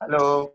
Hello.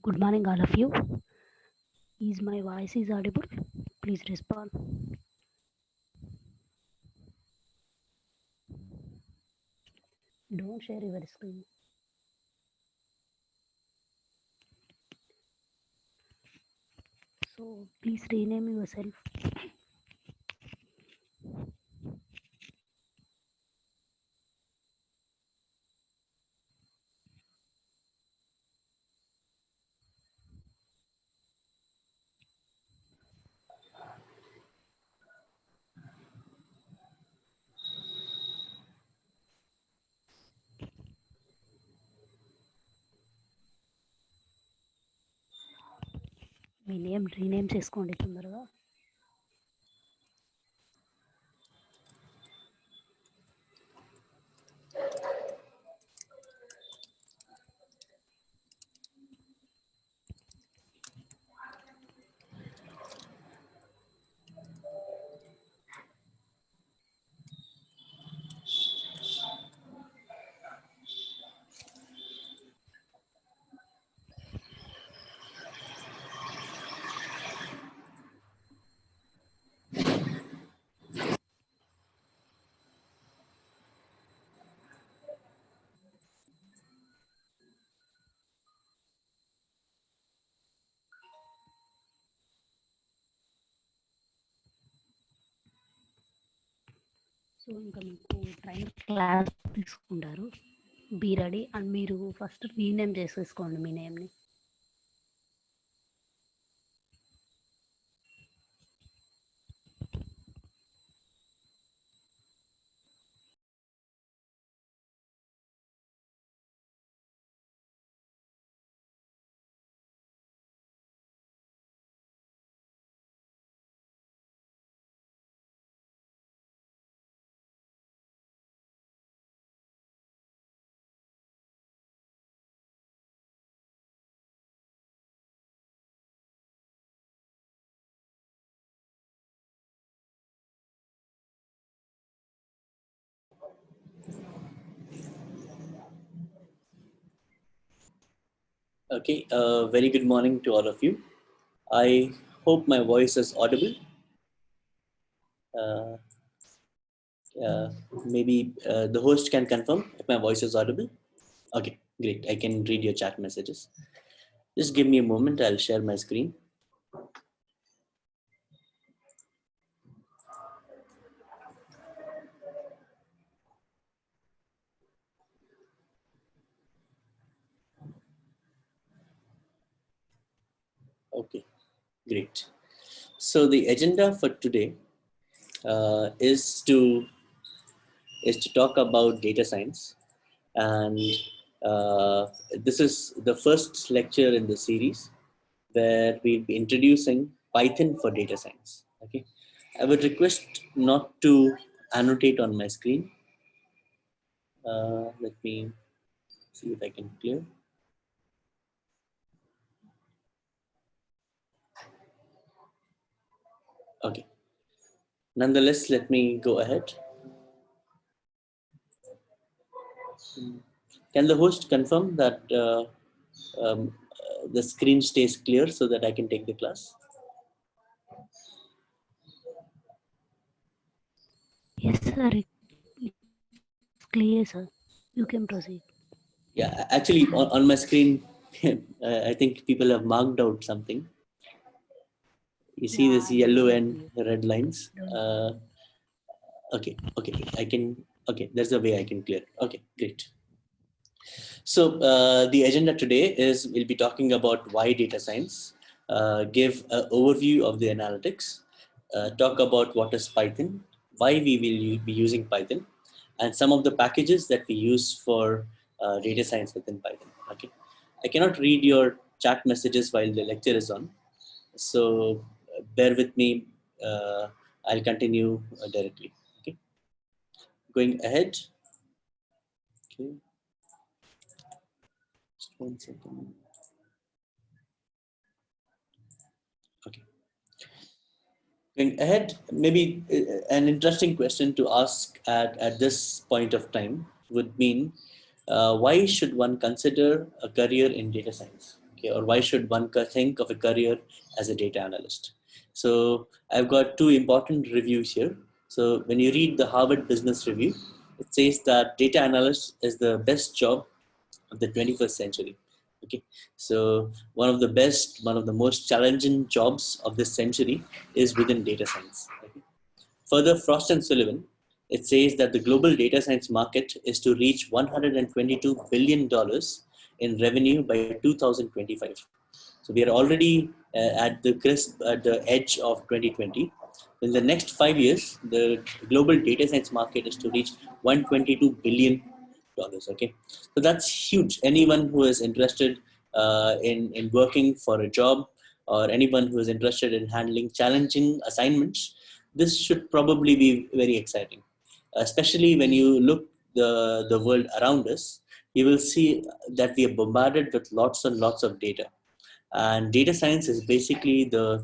Good morning, all of you. Is my voice is audible? Please respond. Don't share your screen. So please rename yourself. Me name rename చేసుకోండి తొందరగా. So ఇంకా మీకు train class తీసుకుంటారు. Be ready and మీరు first rename చేసేసుకోండి మీ నేమ్ని. Okay, very good morning to all of you. I hope my voice is audible. Uh, uh, maybe the host can confirm if my voice is audible. Okay, great. I can read your chat messages. Just give me a moment. I'll share my screen. Okay, great. So the agenda for today uh, is to talk about data science, and uh, this is the first lecture in the series where we'll be introducing Python for data science. Okay, I would request not to annotate on my screen. Let me see if I can clear. Okay. Nonetheless, let me go ahead. Can the host confirm that the screen stays clear so that I can take the class? Yes, sir. It's clear, sir. You can proceed. Yeah, actually, on my screen, I think people have marked out something. You see Yeah, this I can yellow see and clear. red lines. Don't. Okay, I can. Okay, there's a way I can clear. Okay, great. So the agenda today is we'll be talking about why data science, give an overview of the analytics, talk about what is Python, why we will be using Python, and some of the packages that we use for data science within Python. Okay, I cannot read your chat messages while the lecture is on, so bear with me. I'll continue directly. Okay, going ahead. Okay, just 1 second. Okay. Going ahead, maybe an interesting question to ask at this point of time would mean why should one consider a career in data science? Okay, or why should one think of a career as a data analyst? So I've got two important reviews here. So when you read the Harvard Business Review, it says that data analyst is the best job of the 21st century. Okay, so one of the most challenging jobs of this century is within data science. Okay? Further, Frost and Sullivan, it says that the global data science market is to reach $122 billion in revenue by 2025. So we are already at the edge of 2020. In the next 5 years, the global data science market is to reach $122 billion. Okay, so that's huge. Anyone who is interested in working for a job, or anyone who is interested in handling challenging assignments, this should probably be very exciting. Especially when you look the world around us, you will see that we are bombarded with lots and lots of data, and data science is basically the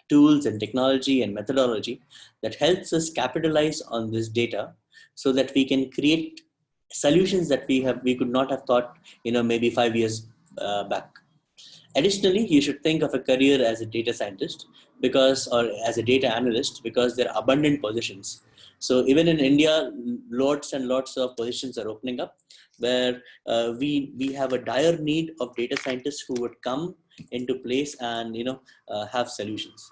tools and technology and methodology that helps us capitalize on this data so that we can create solutions that we could not have thought, maybe 5 years back. Additionally, you should think of a career as a data scientist or as a data analyst, because there are abundant positions. So even in India, lots and lots of positions are opening up where we have a dire need of data scientists who would come into place and have solutions.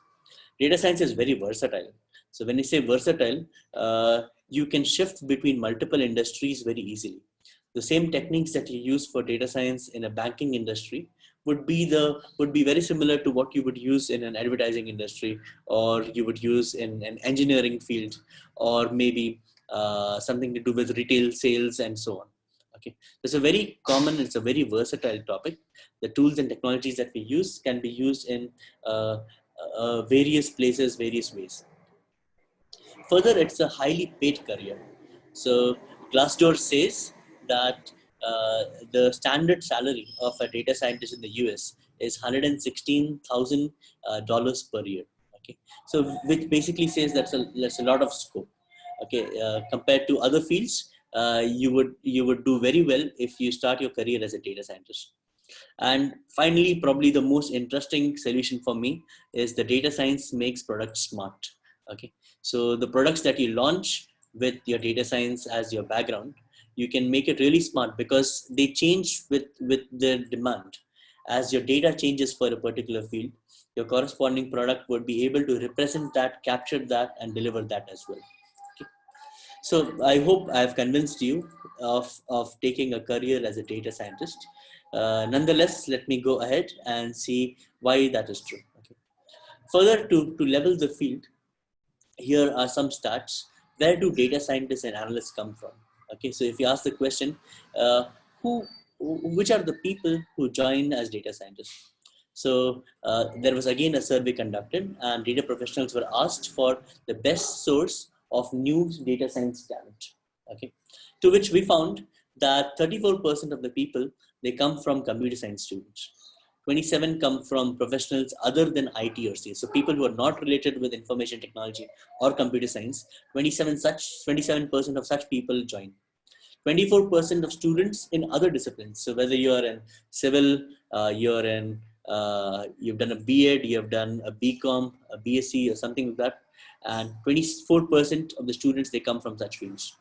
Data science is very versatile. So when you say versatile, you can shift between multiple industries very easily. The same techniques that you use for data science in a banking industry would be very similar to what you would use in an advertising industry, or you would use in an engineering field, or maybe something to do with retail sales and so on. Okay, it's a very common, it's a very versatile topic. The tools and technologies that we use can be used in various places, various ways. Further, it's a highly paid career. So Glassdoor says that the standard salary of a data scientist in the US is $116,000 per year. Okay, so which basically says that's a lot of scope. Okay, compared to other fields, you would do very well if you start your career as a data scientist. And finally, probably the most interesting solution for me is the data science makes products smart. Okay, so the products that you launch with your data science as your background, you can make it really smart because they change with the demand. As your data changes for a particular field, your corresponding product would be able to represent that, capture that, and deliver that as well. Okay. So I hope I've convinced you of taking a career as a data scientist. Nonetheless, let me go ahead and see why that is true. Okay. Further, to level the field, here are some stats. Where do data scientists and analysts come from? Okay, so if you ask the question, uh, who, which are the people who join as data scientists? So there was again a survey conducted, and data professionals were asked for the best source of new data science talent. Okay, to which we found that 34% of the people, they come from computer science students. 27 come from professionals other than IT or CS. So people who are not related with information technology or computer science, 27% of such people join. 24% of students in other disciplines. So whether you're in civil, you've done a B.Ed, you have done a BCom, a BSc or something like that. And 24% of the students, they come from such fields.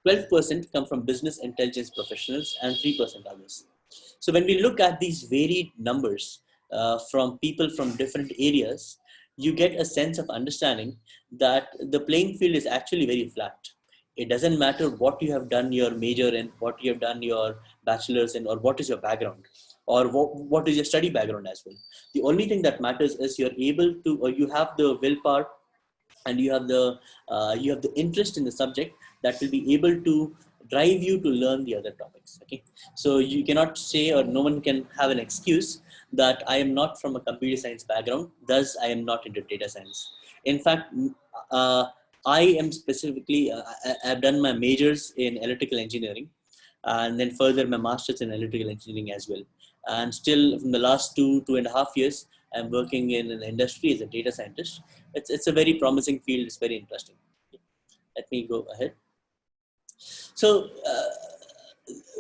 12% come from business intelligence professionals and 3% others. So when we look at these varied numbers from people from different areas, you get a sense of understanding that the playing field is actually very flat. It doesn't matter what you have done your major in, what you have done your bachelor's in, or what is your background, or what is your study background as well. The only thing that matters is you're able to, or you have the willpower, and you have the interest in the subject that will be able to drive you to learn the other topics. Okay, so you cannot say, or no one can have an excuse that I am not from a computer science background, thus I am not into data science. In fact, uh, I am specifically I've done my majors in electrical engineering, and then further my master's in electrical engineering as well. And still, from the last 2.5 years, I'm working in an industry as a data scientist. It's a very promising field. It's very interesting. Let me go ahead. So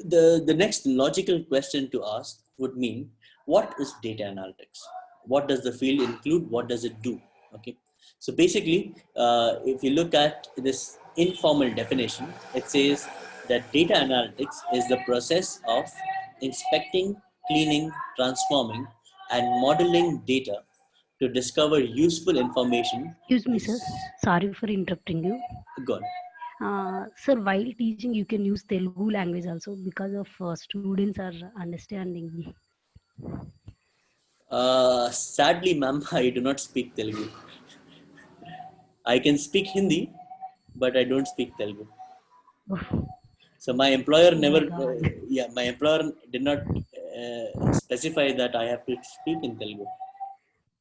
the next logical question to ask would mean, what is data analytics? What does the field include? What does it do? Okay. So basically, if you look at this informal definition, it says that data analytics is the process of inspecting, cleaning, transforming, and modeling data to discover useful information. Excuse me, sir. Sorry for interrupting you. Go on. Sir, while teaching, you can use Telugu language also because of students are understanding. Sadly, ma'am, I do not speak Telugu. I can speak Hindi, but I don't speak Telugu. Oh, So my employer oh never, my God. my employer did not specify that I have to speak in Telugu.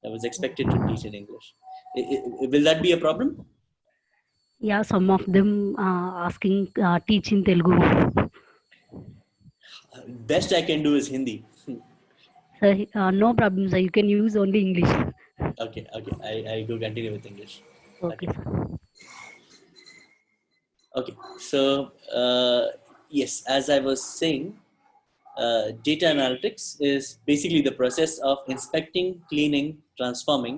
I was expected to teach in English. Will that be a problem? Yeah, some of them asking teach in Telugu. Best I can do is Hindi. Sir, no problem, sir. You can use only English. Okay, okay. I go continue with English. Okay, Okay, sir. okay. So yes, as I was saying, data analytics is basically the process of inspecting, cleaning, transforming,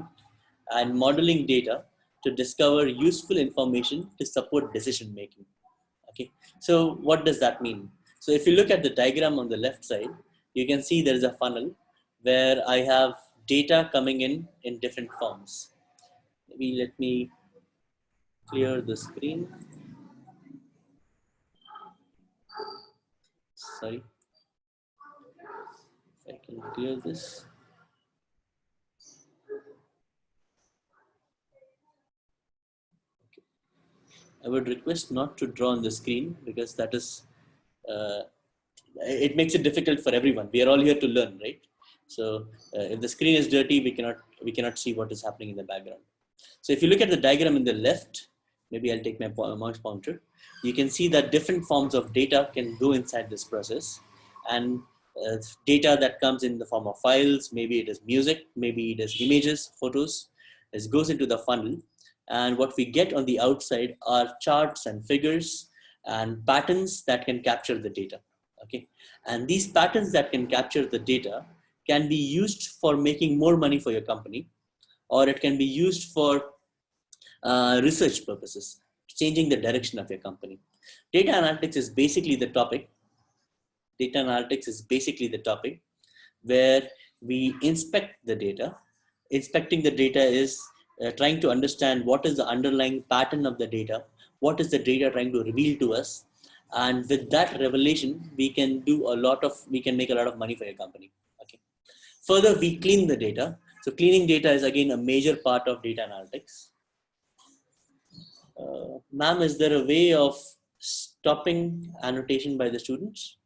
and modeling data to discover useful information to support decision making. Okay, so what does that mean? So if you look at the diagram on the left side, you can see there is a funnel where I have data coming in different forms. Maybe let me clear the screen. Sorry, if I can clear this. I would request not to draw on the screen because that is, uh, it makes it difficult for everyone. We are all here to learn, right? So if the screen is dirty, we cannot see what is happening in the background. So if you look at the diagram in the left, maybe I'll take my mouse pointer. You can see that different forms of data can go inside this process, and data that comes in the form of files, maybe it is music, maybe it is images, photos. This goes into the funnel, and what we get on the outside are charts and figures and patterns that can capture the data. Okay, and these patterns that can capture the data can be used for making more money for your company, or it can be used for research purposes, changing the direction of your company. Data analytics is basically the topic. Data analytics is basically the topic where we inspect the data. Inspecting the data is trying to understand what is the underlying pattern of the data, what is the data trying to reveal to us, and with that revelation, we can make a lot of money for your company. Okay. Further, we clean the data. So cleaning data is again a major part of data analytics. Ma'am, is there a way of stopping annotation by the students?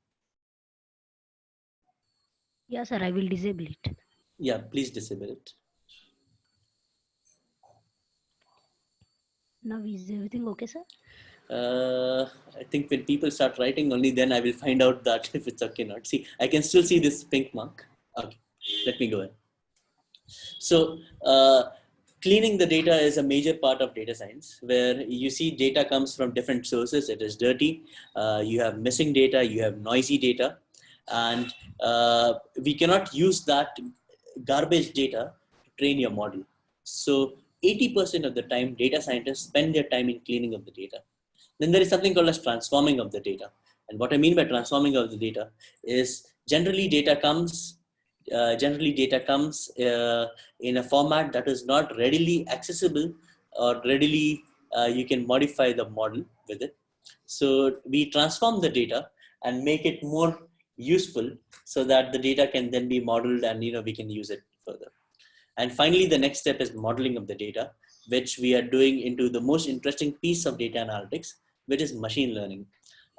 Yeah, sir, I will disable it. Yeah, please disable it. Now is everything okay, sir? I think when people start writing, only then I will find out that if it's okay or not. See, I can still see this pink mark. Okay, let me go ahead. So, cleaning the data is a major part of data science, where you see data comes from different sources. It is dirty. You have missing data. You have noisy data, and we cannot use that garbage data to train your model. So, 80% of the time, data scientists spend their time in cleaning of the data. Then there is something called as transforming of the data. And what I mean by transforming of the data is generally data comes in a format that is not readily accessible, or readily you can modify the model with it. So we transform the data and make it more useful, so that the data can then be modeled, and we can use it further. And finally, the next step is modeling of the data, which we are doing into the most interesting piece of data analytics, which is machine learning.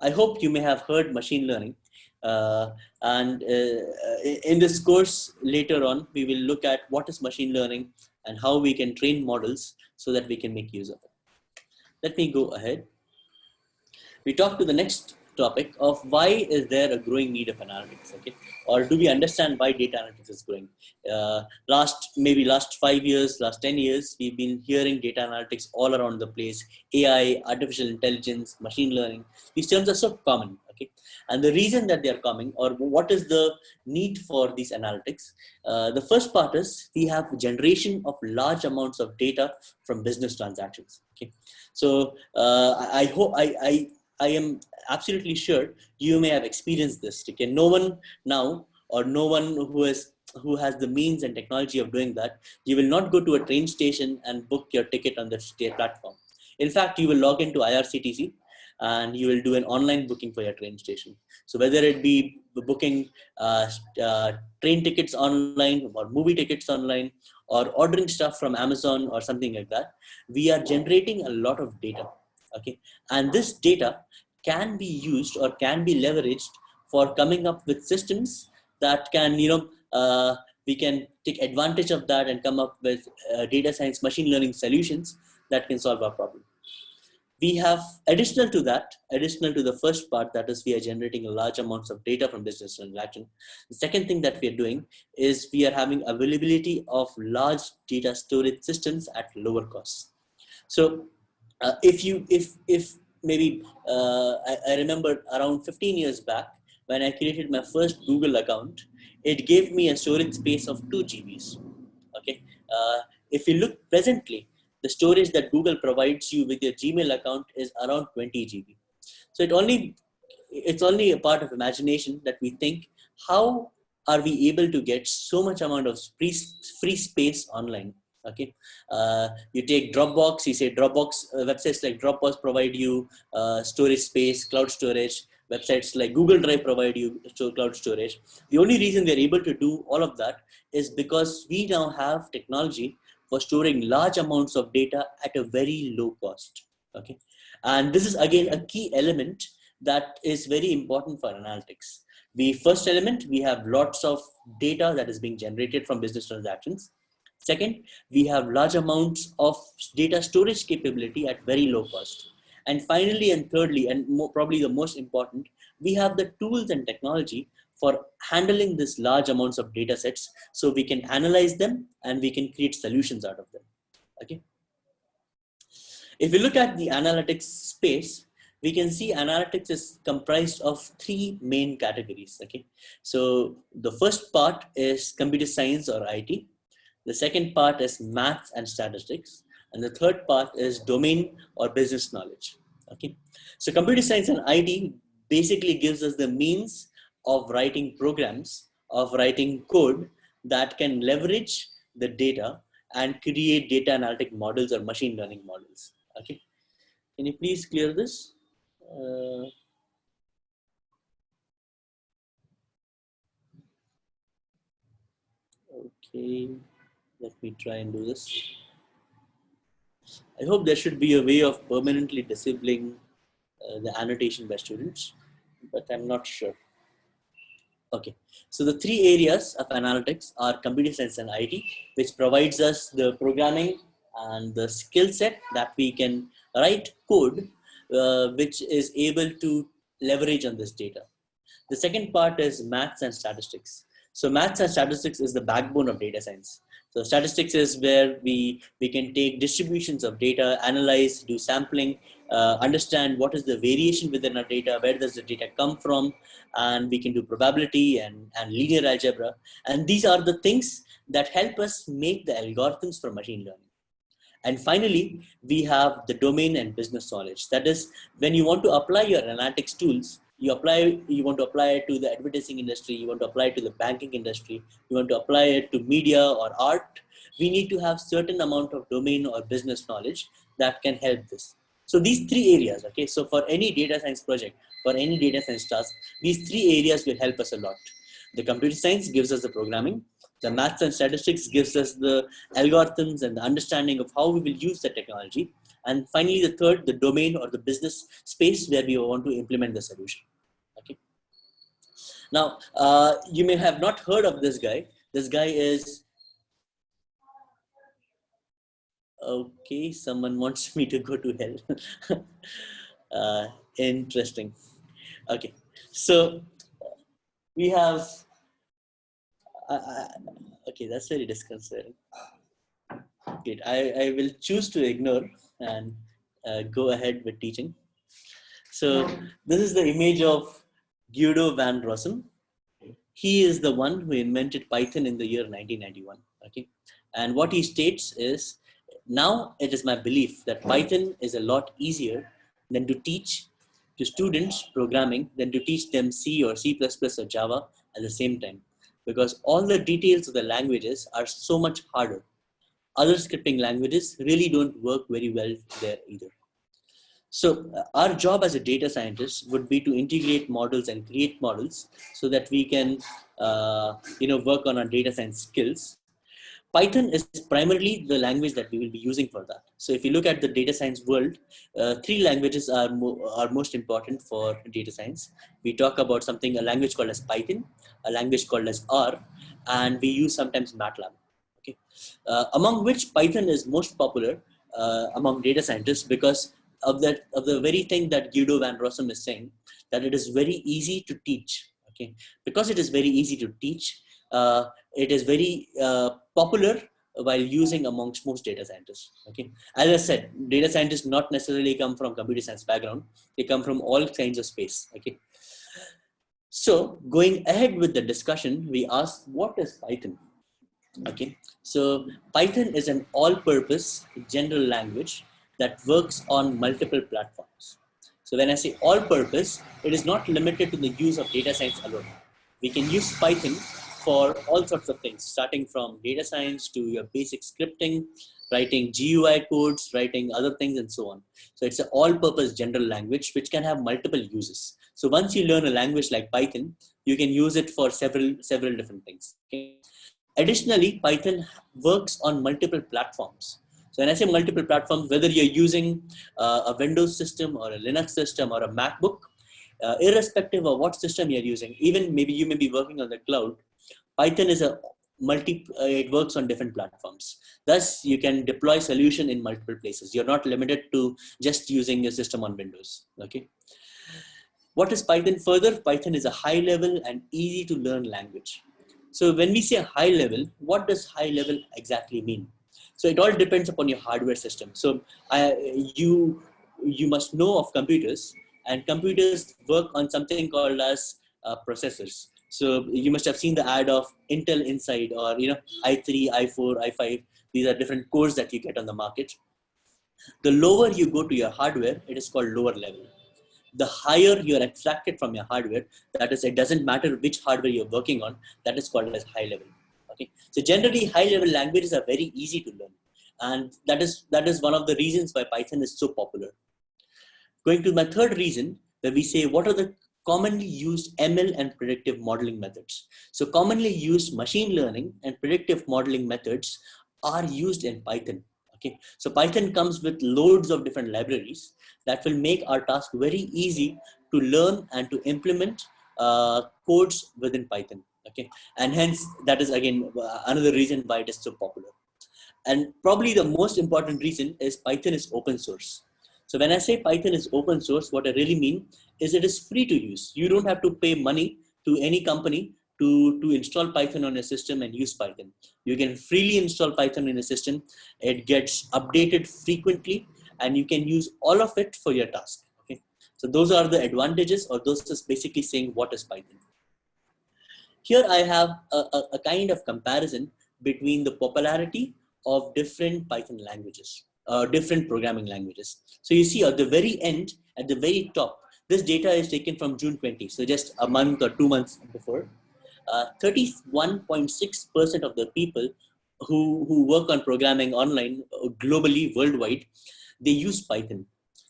I hope you may have heard machine learning. And in this course later on, we will look at what is machine learning and how we can train models so that we can make use of it. Let me go ahead. We talk to the next topic of why is there a growing need of analytics, okay? Or do we understand why data analytics is growing? Last 5 years, last 10 years, we've been hearing data analytics all around the place. AI, artificial intelligence, machine learning, these terms are so common, okay? And the reason that they are coming, or what is the need for these analytics? The first part is we have generation of large amounts of data from business transactions, okay? So I hope I am absolutely sure you may have experienced this. Okay, no one now, or no one who has the means and technology of doing that, you will not go to a train station and book your ticket on the state platform. In fact, you will log into IRCTC and you will do an online booking for your train station. So whether it be booking train tickets online, or movie tickets online, or ordering stuff from Amazon or something like that, we are generating a lot of data. Okay, and this data can be used or can be leveraged for coming up with systems that can, we can take advantage of that and come up with data science, machine learning solutions that can solve our problem. We have additional to the first part, that is we are generating large amounts of data from business transaction. The second thing that we are doing is we are having availability of large data storage systems at lower costs. So if maybe I remember around 15 years back, when I created my first Google account, it gave me a storage space of 2 GBs. Okay, if you look presently, the storage that Google provides you with your Gmail account is around 20 GB. So it's only a part of imagination that we think, how are we able to get so much amount of free space online? Okay, you take Dropbox, you say Dropbox, websites like Dropbox provide you storage space, cloud storage. Websites like Google Drive provide you cloud storage. The only reason they're able to do all of that is because we now have technology for storing large amounts of data at a very low cost. Okay, and this is again a key element that is very important for analytics. The first element, we have lots of data that is being generated from business transactions. Second, we have large amounts of data storage capability at very low cost. And finally, and thirdly, and probably the most important, we have the tools and technology for handling this large amounts of data sets, so we can analyze them and we can create solutions out of them. Okay. If we look at the analytics space, we can see analytics is comprised of three main categories. Okay, so the first part is computer science or IT. The second part is maths and statistics, and the third part is domain or business knowledge. Okay, so computer science and IT basically gives us the means of writing programs, of writing code that can leverage the data and create data analytic models or machine learning models. Okay, can you please clear this? Uh, okay, let me try and do this. I hope there should be a way of permanently disabling the annotation by students, but I'm not sure. Okay, so the three areas of analytics are computer science and IT, which provides us the programming and the skill set that we can write code, which is able to leverage on this data. The second part is maths and statistics. So maths and statistics is the backbone of data science. So statistics is where we can take distributions of data, analyze, do sampling, understand what is the variation within our data, where does the data come from, and we can do probability and linear algebra. And these are the things that help us make the algorithms for machine learning. And finally, we have the domain and business knowledge. That is, when you want to apply your analytics tools, you want to apply it to the advertising industry, you want to apply it to the banking industry, you want to apply it to media or art, we need to have certain amount of domain or business knowledge that can help this. So these three areas, okay, so for any data science project, for any data science task, these three areas will help us a lot. The computer science gives us the programming, the maths and statistics gives us the algorithms and the understanding of how we will use the technology. And finally, the third, the domain or the business space where we want to implement the solution. Okay. Now, you may have not heard of this guy. This guy is, okay, someone wants me to go to hell. Interesting. Okay. So we have, okay, that's very disconcerting. Great. I will choose to ignore and go ahead with teaching. So this is the image of Guido van Rossum. He is the one who invented Python in the year 1991. Okay, and what he states is, now it is my belief that Python is a lot easier than to teach to students programming than to teach them C or C++ or Java at the same time, because all the details of the languages are so much harder. Other scripting languages really don't work very well there either. So our job as a data scientist would be to integrate models and create models so that we can, work on our data science skills. Python is primarily the language that we will be using for that. So if you look at the data science world, three languages are most important for data science. We talk about a language called as Python, a language called as R, and we use sometimes MATLAB. Okay, among which Python is most popular among data scientists because of the very thing that Guido van Rossum is saying, that it is very easy to teach. Okay, because it is very easy to teach, it is very popular while using amongst most data scientists. Okay, as I said, data scientists not necessarily come from computer science background; they come from all kinds of space. Okay, so going ahead with the discussion, we asked, what is Python? Okay, so Python is an all-purpose general language that works on multiple platforms. So when I say all-purpose, it is not limited to the use of data science alone. We can use Python for all sorts of things, starting from data science to your basic scripting, writing GUI codes, writing other things, and so on. So it's an all-purpose general language which can have multiple uses. So once you learn a language like Python, you can use it for several different things. Okay? Additionally, Python works on multiple platforms. So when I say multiple platforms, whether you're using a Windows system or a Linux system or a MacBook, irrespective of what system you're using, even maybe you may be working on the cloud, Python is it works on different platforms. Thus, you can deploy solution in multiple places. You're not limited to just using your system on Windows. Okay. What is Python further? Python is a high level and easy to learn language. So when we say high level, what does high level exactly mean? So it all depends upon your hardware system. So you must know of computers and computers work on something called as processors. So you must have seen the ad of Intel Inside, or i3, i4, i5. These are different cores that you get on the market. The lower you go to your hardware, it is called lower level. The higher you're abstracted from your hardware, that is, it doesn't matter which hardware you're working on, that is called as high level. Okay, so generally high level languages are very easy to learn, and that is one of the reasons why Python is so popular. Going to my third reason, where we say what are the commonly used ML and predictive modeling methods. So commonly used machine learning and predictive modeling methods are used in Python. Okay, so Python comes with loads of different libraries that will make our task very easy to learn and to implement codes within Python. Okay, and hence that is again another reason why it is so popular. And probably the most important reason is Python is open source. So when I say Python is open source, what I really mean is it is free to use. You don't have to pay money to any company to install Python on your system and use Python. You can freely install Python in a system. It gets updated frequently, and you can use all of it for your task. Okay, so those are the advantages, or those is basically saying what is Python. Here I have a kind of comparison between the popularity of different Python languages, different programming languages. So you see at the very end, at the very top, this data is taken from June 20, so just a month or 2 months before. 31.6% of the people who work on programming online globally, worldwide, they use Python.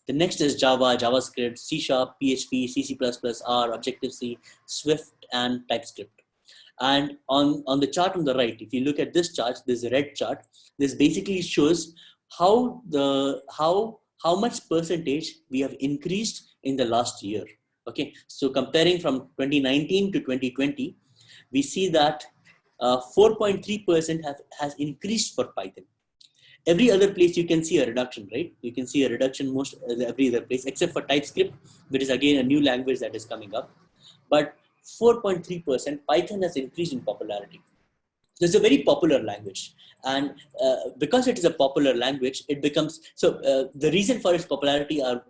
The next is Java, JavaScript, C#, PHP, C++, R, Objective-C, Swift, and TypeScript. And on the chart on the right, if you look at this chart, this red chart, this basically shows how much percentage we have increased in the last year. Okay, so comparing from 2019 to 2020, we see that 4.3% has increased for Python. Every other place you can see a reduction, right? You can see a reduction most every other place except for TypeScript, which is again a new language that is coming up. But 4.3% Python has increased in popularity. So it's a very popular language, and because it is a popular language, it becomes so. The reason for its popularity are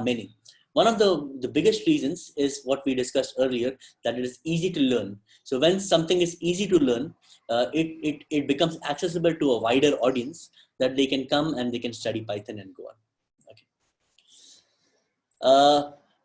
many. One of the biggest reasons is what we discussed earlier, that it is easy to learn. So when something is easy to learn, it becomes accessible to a wider audience, that they can come and they can study Python and go on. Okay.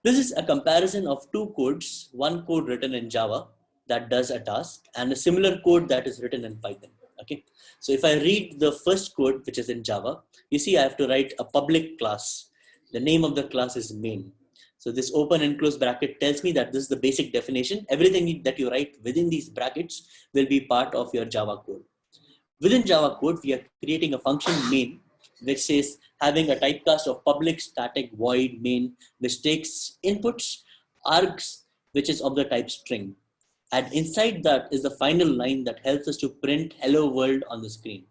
This is a comparison of two codes, one code written in Java that does a task and a similar code that is written in Python. Okay, so if I read the first code, which is in Java, you see I have to write a public class. The name of the class is main. So this open and close bracket tells me that this is the basic definition. Everything that you write within these brackets will be part of your Java code. Within Java code, we are creating a function main, which says having a typecast of public static void main, which takes inputs, args, which is of the type string. And inside that is the final line that helps us to print hello world on the screen.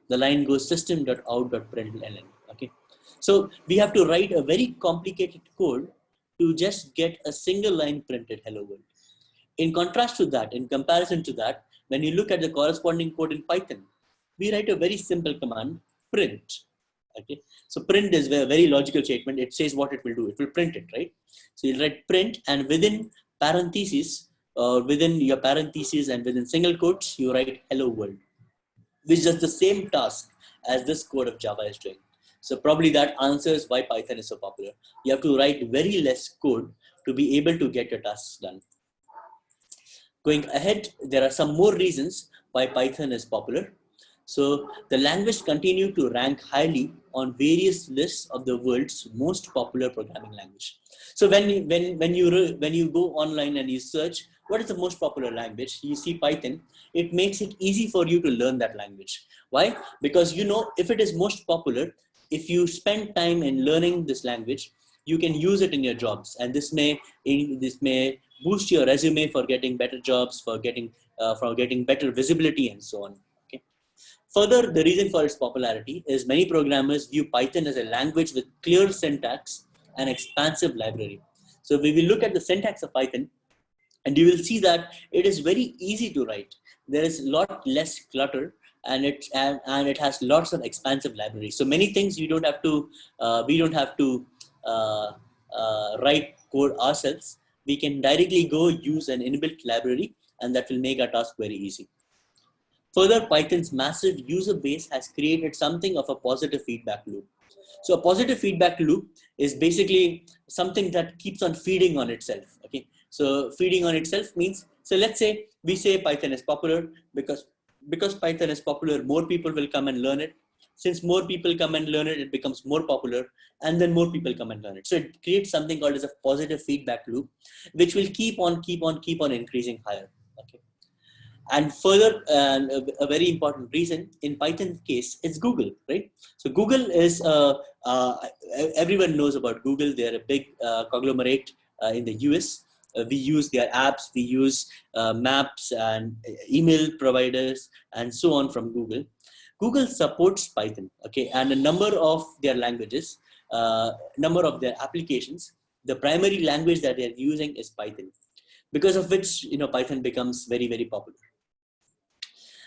The line goes system.out.println. Okay, so we have to write a very complicated code to just get a single line printed hello world. In contrast to that, in comparison to that, when you look at the corresponding code in Python, we write a very simple command, print. Okay, so print is a very logical statement. It says what it will do. It will print it, right? So you'll write print, and within parentheses, within your parentheses and within single quotes, you write hello world, which does the same task as this code of Java is doing. So probably that answers why Python is so popular. You have to write very less code to be able to get your tasks done. Going ahead, there are some more reasons why Python is popular. So the language continued to rank highly on various lists of the world's most popular programming language. So when you go online and you search what is the most popular language, you see Python. It makes it easy for you to learn that language. Why? Because you know if it is most popular, if you spend time in learning this language, you can use it in your jobs, and this may boost your resume for getting better jobs, for getting better visibility, and so on. Okay. Further, the reason for its popularity is many programmers view Python as a language with clear syntax and expansive library. So we will look at the syntax of Python, and you will see that it is very easy to write. There is a lot less clutter, and it has lots of expansive libraries. So many things we don't have to write code ourselves, we can directly go use an inbuilt library, and that will make our task very easy. Further, Python's massive user base has created something of a positive feedback loop. So a positive feedback loop is basically something that keeps on feeding on itself. Okay, so feeding on itself means, so let's say we say Python is popular because Python is popular, more people will come and learn it. Since more people come and learn it, it becomes more popular, and then more people come and learn it. So it creates something called as a positive feedback loop, which will keep on increasing higher. Okay. And further, a very important reason in Python case is Google, right? So Google is, everyone knows about Google. They're a big conglomerate in the US. We use their apps, we use maps and email providers and so on from Google. Google supports Python, okay, and a number of their languages, number of their applications. The primary language that they're using is Python, because of which, Python becomes very, very popular.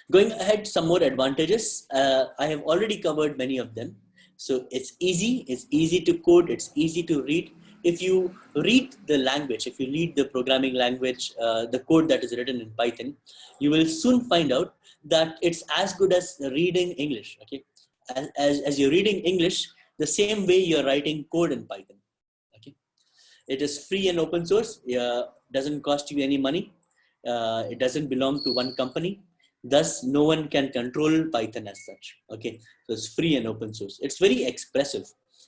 Going ahead, some more advantages. I have already covered many of them. So it's easy to code, it's easy to read. If you read the language, if you read the programming language, the code that is written in Python, you will soon find out that it's as good as reading English. Okay, as you're reading English, the same way you're writing code in Python. Okay, it is free and open source. Doesn't cost you any money. It doesn't belong to one company. Thus, no one can control Python as such. Okay, so it's free and open source. It's very expressive.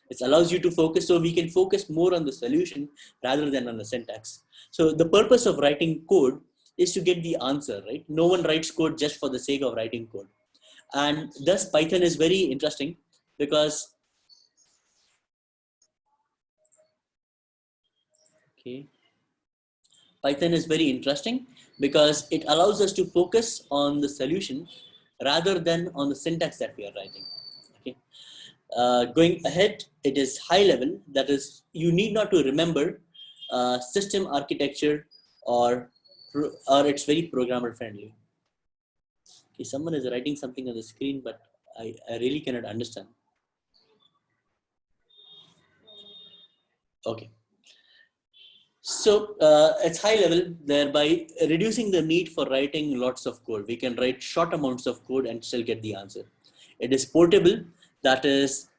It allows you to focus, so we can focus more on the solution rather than on the syntax. So the purpose of writing code is to get the answer, right? No one writes code just for the sake of writing code. And thus Python is very interesting because, okay, Python is very interesting because it allows us to focus on the solution rather than on the syntax that we are writing. Okay. Going ahead, it is high level. That is, you need not to remember system architecture or it's very programmer friendly. Okay, someone is writing something on the screen, but I really cannot understand. Okay. So it's high level, thereby reducing the need for writing lots of code. We can write short amounts of code and still get the answer. It is portable. That is,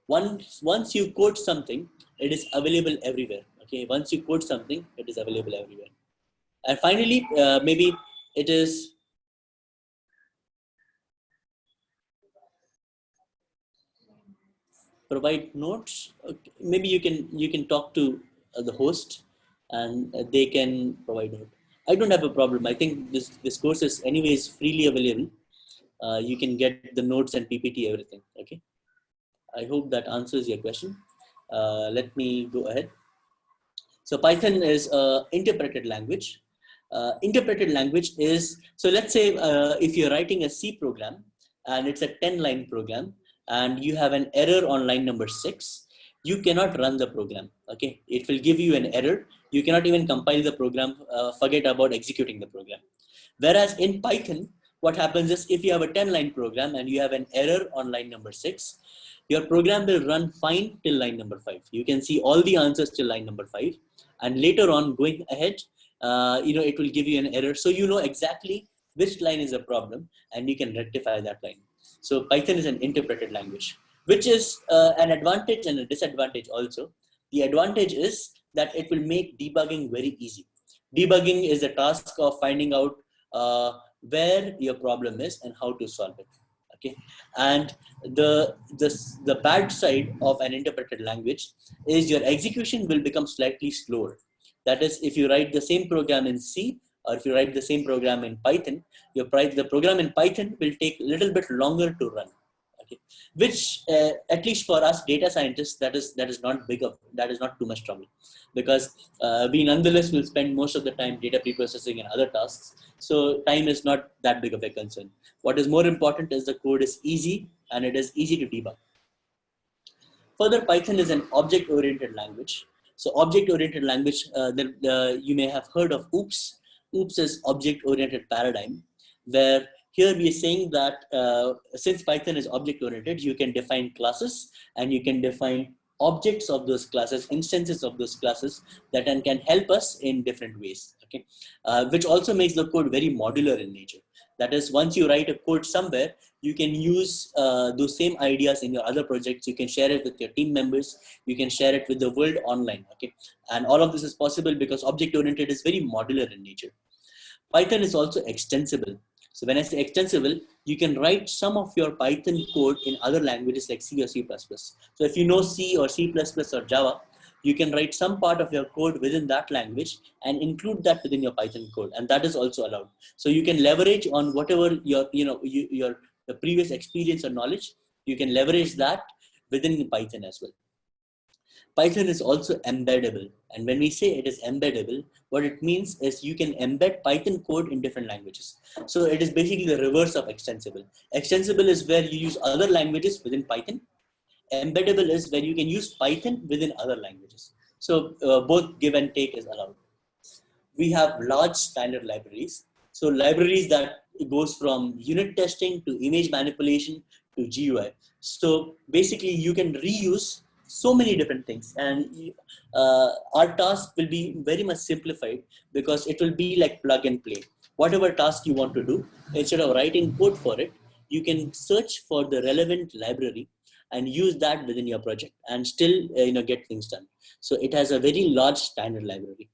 once you code something, it is available everywhere. Okay, once you code something, it is available everywhere. And finally, maybe it is provide notes. Okay. Maybe you can talk to the host, and they can provide notes. I don't have a problem. I think this course is anyways freely available. You can get the notes and PPT, everything. Okay. I hope that answers your question. Let me go ahead. So Python is a interpreted language. Interpreted language is, so let's say if you're writing a C program and it's a 10-line program and you have an error on line number 6, you cannot run the program. Okay, it will give you an error. You cannot even compile the program, forget about executing the program. Whereas in Python, what happens is if you have a 10-line program and you have an error on line number 6, your program will run fine till line number 5. You can see all the answers till line number 5. And later on, going ahead, it will give you an error. So you know exactly which line is a problem and you can rectify that line. So Python is an interpreted language, which is an advantage and a disadvantage also. The advantage is that it will make debugging very easy. Debugging is the task of finding out where your problem is and how to solve it. Okay, and the bad side of an interpreted language is your execution will become slightly slower. That is, if you write the same program in C or if you write the same program in Python, the program in Python will take a little bit longer to run. Okay, which at least for us data scientists, that is not too much trouble, because we nonetheless will spend most of the time data preprocessing and other tasks. So time is not that big of a concern. What is more important is the code is easy and it is easy to debug. Further, Python is an object-oriented language. So object-oriented language, you may have heard of OOPS. OOPS is object-oriented paradigm, where here we are saying that since Python is object-oriented, you can define classes and you can define objects of those classes, instances of those classes that can help us in different ways. Okay, which also makes the code very modular in nature. That is, once you write a code somewhere, you can use those same ideas in your other projects. You can share it with your team members. You can share it with the world online. Okay, and all of this is possible because object-oriented is very modular in nature. Python is also extensible. So when I say extensible, you can write some of your Python code in other languages like C or C++. So if you know C or C++ or Java, you can write some part of your code within that language and include that within your Python code, and that is also allowed. So you can leverage on whatever your the previous experience or knowledge. You can leverage that within Python as well. Python is also embeddable. And when we say it is embeddable, what it means is you can embed Python code in different languages. So it is basically the reverse of extensible. Extensible is where you use other languages within Python. Embeddable is where you can use Python within other languages. So both give and take is allowed. We have large standard libraries. So libraries that goes from unit testing to image manipulation to GUI. So basically you can reuse so many different things, and our task will be very much simplified because it will be like plug and play. Whatever task you want to do, instead of writing code for it, you can search for the relevant library and use that within your project and still get things done. So it has a very large standard library.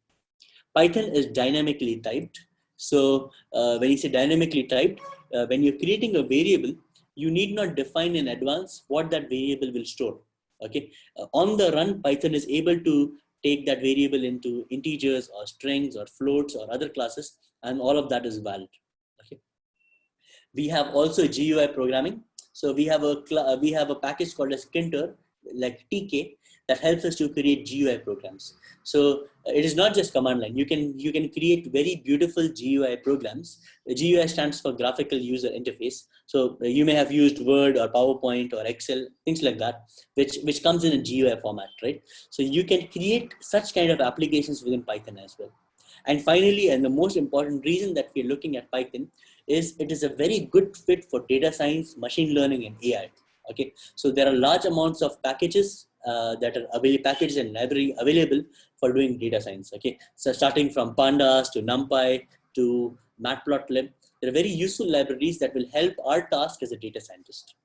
Python is dynamically typed. So when you say dynamically typed, when you're creating a variable, you need not define in advance what that variable will store. Okay, on the run, Python is able to take that variable into integers or strings or floats or other classes, and all of that is valid. Okay. We have also GUI programming. So we have a package called as Kinter, like TK, that helps us to create GUI programs. So it is not just command line. You can create very beautiful GUI programs. The GUI stands for graphical user interface. So you may have used Word or PowerPoint or Excel, things like that, which comes in a GUI format, right? So you can create such kind of applications within Python as well. And finally, and the most important reason that we're looking at Python is it is a very good fit for data science, machine learning, and AI. Okay, so there are large amounts of packages that are available, packages and library available for doing data science. Okay, so starting from pandas to NumPy to Matplotlib, there are very useful libraries that will help our task as a data scientist.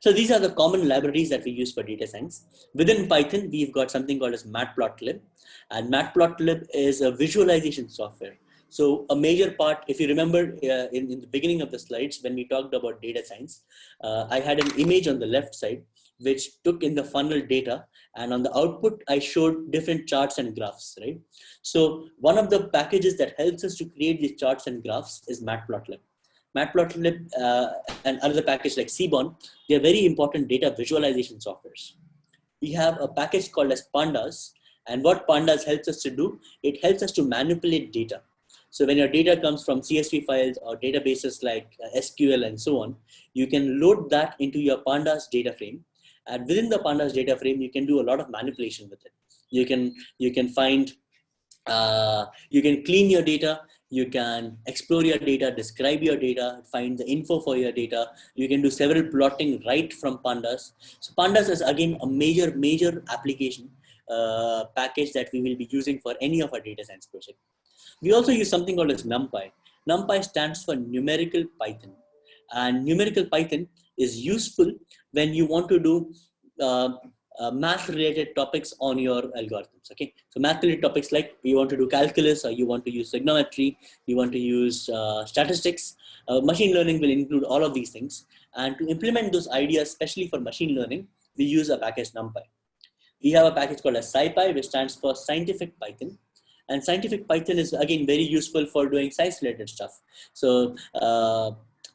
So these are the common libraries that we use for data science. Within Python, we've got something called as Matplotlib, and Matplotlib is a visualization software. So a major part, if you remember in the beginning of the slides, when we talked about data science, I had an image on the left side, which took in the funnel data, and on the output, I showed different charts and graphs, right? So one of the packages that helps us to create these charts and graphs is Matplotlib. Matplotlib and another package like Seaborn, they are very important data visualization softwares. We have a package called as Pandas, and what Pandas helps us to do, it helps us to manipulate data. So when your data comes from CSV files or databases like SQL and so on, you can load that into your Pandas data frame, and within the Pandas data frame, you can do a lot of manipulation with it. You can find you can clean your data, you can explore your data, describe your data, find the info for your data. You can do several plotting right from Pandas. So Pandas is again a major application package that we will be using for any of our data science project. We also use something called as NumPy. NumPy stands for numerical Python, and numerical Python is useful when you want to do math related topics on your algorithms. Okay, so math related topics like you want to do calculus, or you want to use trigonometry, you want to use statistics. Machine learning will include all of these things, and to implement those ideas, especially for machine learning, we use a package NumPy. We have a package called as SciPy, which stands for Scientific Python. And Scientific Python is again very useful for doing science related stuff. So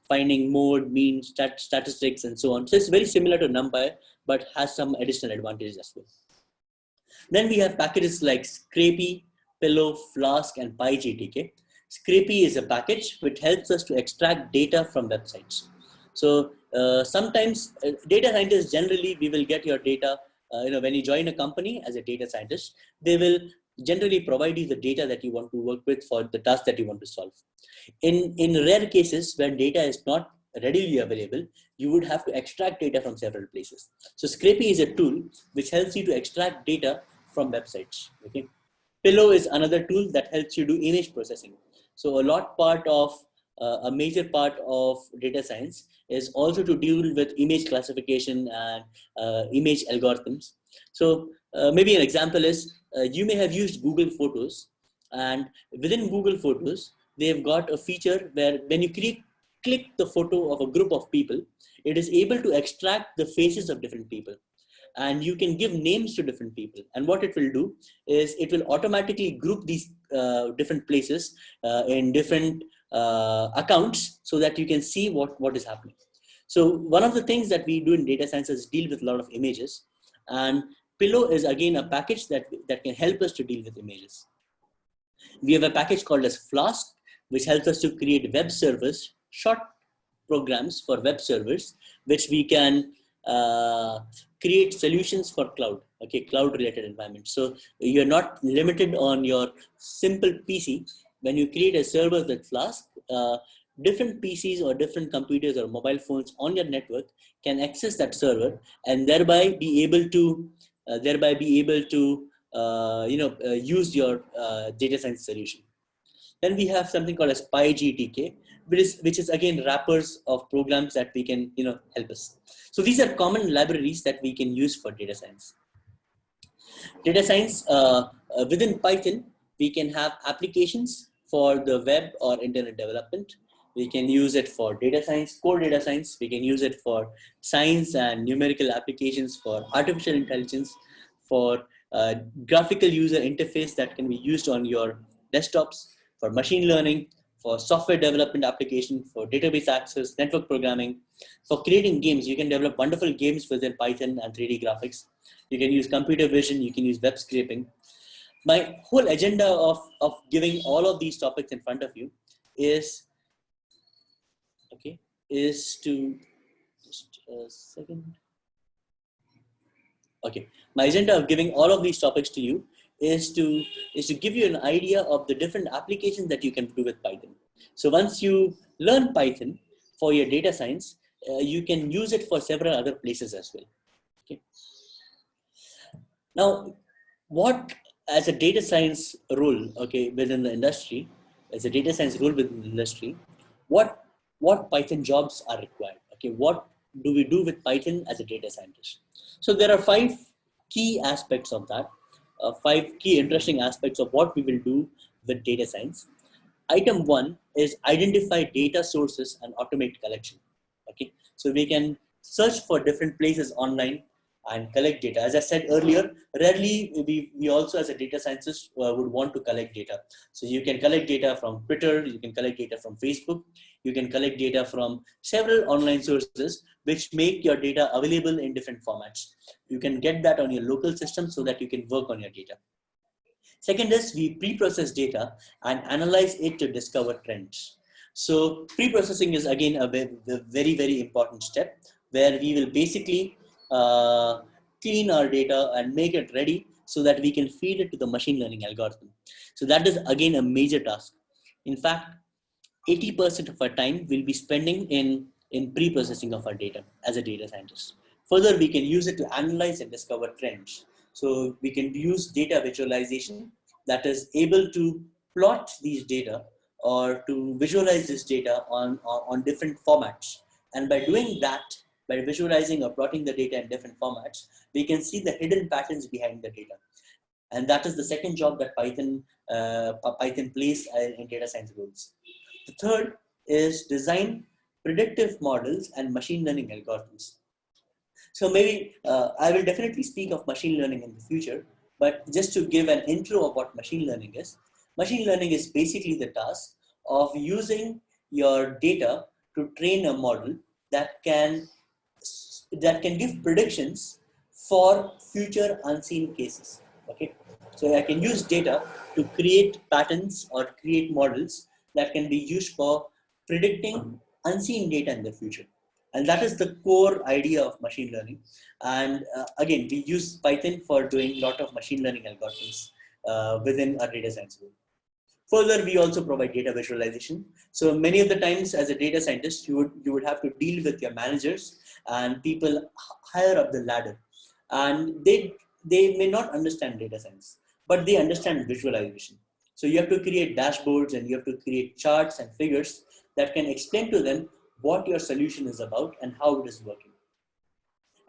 finding mode, mean, statistics, and so on. So it's very similar to NumPy, but has some additional advantages as well. Then we have packages like Scrapy, Pillow, Flask, and PyGTK. Scrapy is a package which helps us to extract data from websites. So sometimes data scientists, generally, we will get your data, when you join a company as a data scientist, they will generally provide you the data that you want to work with for the task that you want to solve. In rare cases where data is not readily available, you would have to extract data from several places. So scraping is a tool which helps you to extract data from websites. Okay, Pillow is another tool that helps you do image processing. So a major part of data science is also to deal with image classification and image algorithms. So maybe an example is you may have used Google Photos, and within Google Photos, they've got a feature where when you click the photo of a group of people, it is able to extract the faces of different people, and you can give names to different people. And what it will do is it will automatically group these different places in different accounts so that you can see what is happening. So one of the things that we do in data science is deal with a lot of images, and Pillow is again a package that can help us to deal with images. We have a package called as Flask, which helps us to create web servers, short programs for web servers, which we can create solutions for cloud, okay, cloud related environments. So you're not limited on your simple PC. When you create a server with Flask, different PCs or different computers or mobile phones on your network can access that server and thereby be able to use your data science solution. Then we have something called as PyGTK, which is again wrappers of programs that we can help us. So these are common libraries that we can use for data science. Data science within Python, we can have applications for the web or internet development. We can use it for data science, core data science. We can use it for science and numerical applications, for artificial intelligence, for graphical user interface that can be used on your desktops, for machine learning, for software development application, for database access, network programming. For creating games, you can develop wonderful games within Python and 3D graphics. You can use computer vision, you can use web scraping. My whole agenda of giving all of these topics in front of you is to, just a second. Okay, my agenda of giving all of these topics to you is to give you an idea of the different applications that you can do with Python. So once you learn Python for your data science, you can use it for several other places as well. Okay. Now, what as a data science role, within the industry, what Python jobs are required? Okay, what do we do with Python as a data scientist? So there are 5 key aspects of that, 5 key interesting aspects of what we will do with data science. Item 1 is identify data sources and automate collection. Okay, so we can search for different places online and collect data. As I said earlier, rarely we also as a data scientist would want to collect data. So you can collect data from Twitter, you can collect data from Facebook, you can collect data from several online sources which make your data available in different formats. You can get that on your local system so that you can work on your data. Second is we pre-process data and analyze it to discover trends. So pre-processing is again a very, very important step where we will basically clean our data and make it ready so that we can feed it to the machine learning algorithm. So that is again a major task. In fact, 80% of our time we'll be spending in pre-processing of our data as a data scientist. Further, we can use it to analyze and discover trends. So we can use data visualization that is able to plot these data or to visualize this data on different formats. And by doing that, by visualizing or plotting the data in different formats, we can see the hidden patterns behind the data. And that is the second job that Python plays in data science roles. The third is design predictive models and machine learning algorithms. So maybe I will definitely speak of machine learning in the future, but just to give an intro of what machine learning is basically the task of using your data to train a model that can give predictions for future unseen cases. Okay, so I can use data to create patterns or create models that can be used for predicting unseen data in the future. And that is the core idea of machine learning. And again, we use Python for doing a lot of machine learning algorithms within our data science group. Further, we also provide data visualization. So many of the times as a data scientist, you would have to deal with your managers and people higher up the ladder. And they may not understand data science, but they understand visualization. So you have to create dashboards and you have to create charts and figures that can explain to them what your solution is about and how it is working.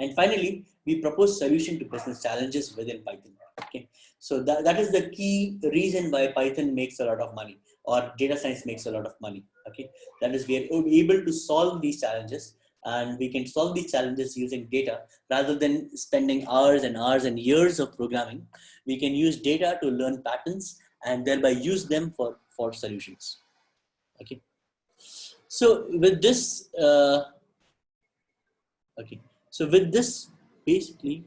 And finally, we propose solution to business challenges within Python. Okay, so that is the key reason why Python makes a lot of money or data science makes a lot of money. Okay, that is we are able to solve these challenges, and we can solve these challenges using data rather than spending hours and hours and years of programming. We can use data to learn patterns and thereby use them for solutions. Okay, so with this, okay, so with this, basically,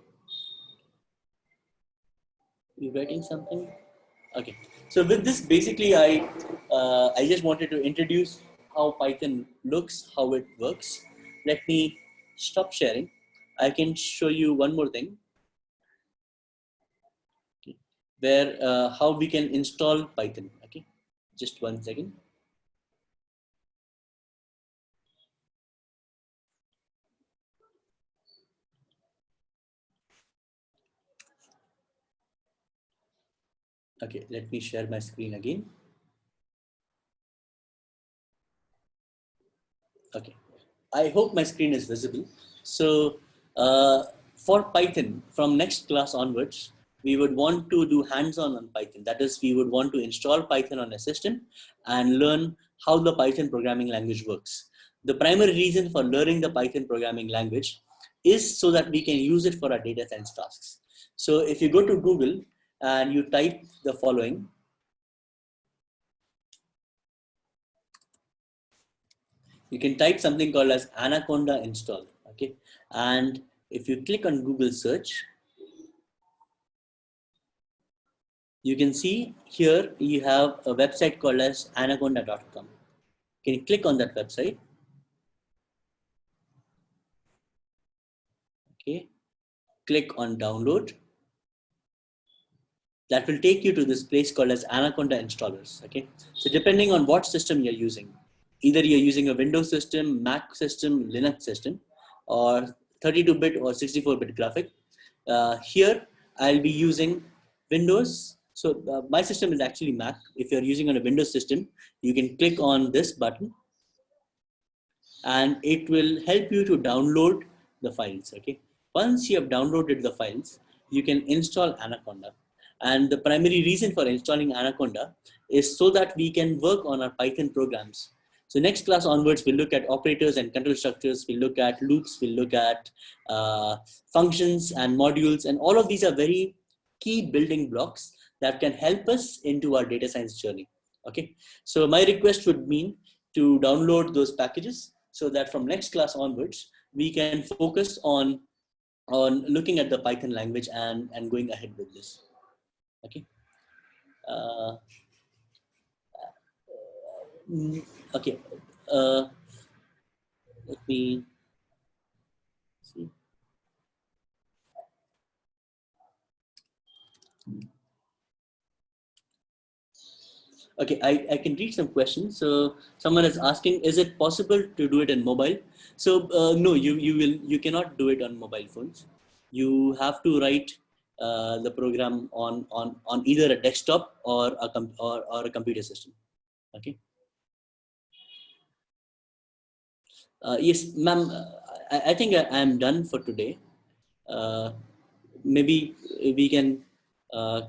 you writing something? Okay. So with this, basically, I just wanted to introduce how Python looks, how it works. Let me stop sharing. I can show you one more thing, okay, where how we can install Python. Okay, just 1 second. Okay, let me share my screen again. Okay, I hope my screen is visible. So for Python, from next class onwards, we would want to do hands-on on Python. That is, we would want to install Python on a system and learn how the Python programming language works. The primary reason for learning the Python programming language is so that we can use it for our data science tasks. So if you go to Google and you type the following, you can type something called as Anaconda install. Okay, and if you click on Google search, you can see here you have a website called as anaconda.com. Can you click on that website? Okay, click on download. That will take you to this place called as Anaconda installers. Okay, so depending on what system you're using, either you're using a Windows system, Mac system, Linux system, or 32-bit or 64-bit graphic. Here I'll be using Windows. So my system is actually Mac. If you're using on a Windows system, you can click on this button and it will help you to download the files. Okay, once you have downloaded the files, you can install Anaconda. And the primary reason for installing Anaconda is so that we can work on our Python programs. So next class onwards, we'll look at operators and control structures, we'll look at loops, we'll look at functions and modules, and all of these are very key building blocks that can help us into our data science journey. Okay, so my request would mean to download those packages so that from next class onwards, we can focus on looking at the Python language and going ahead with this. Okay. Uh, okay. Uh, Let me see. Okay, I can read some questions. So someone is asking, is it possible to do it in mobile? So no, you cannot do it on mobile phones. You have to write the program on either a desktop or or a computer system. Okay. Yes, ma'am. I think I am done for today. Uh, Maybe we can uh,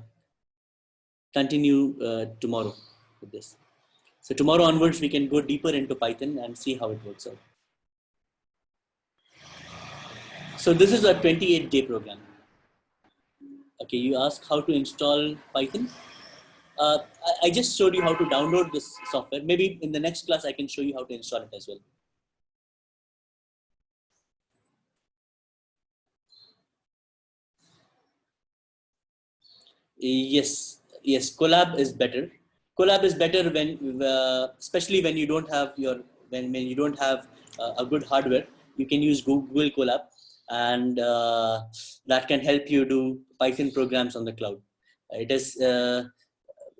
continue tomorrow with this. So tomorrow onwards, we can go deeper into Python and see how it works out. So this is a 28-day program. Okay, you ask how to install Python. I just showed you how to download this software. Maybe in the next class, I can show you how to install it as well. Yes, yes, Collab is better. Collab is better when, especially when you don't have when you don't have a good hardware. You can use Google Collab, and that can help you do Python programs on the cloud. It is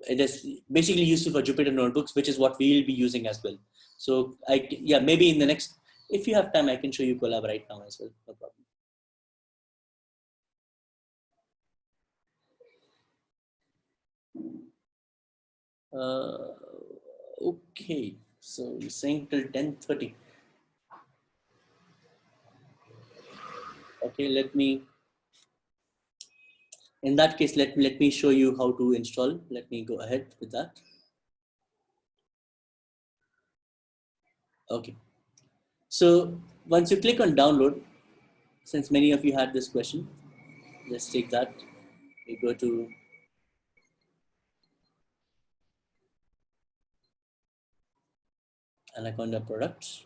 it is basically useful for Jupyter notebooks, which is what we'll be using as well. So yeah, maybe in the next, if you have time, I can show you Collab right now as well. No problem. Okay, so you're saying till 10:30. Okay, in that case, let me show you how to install. Let me go ahead with that. Okay, so once you click on download, since many of you had this question, let's take that. We go to Anaconda products.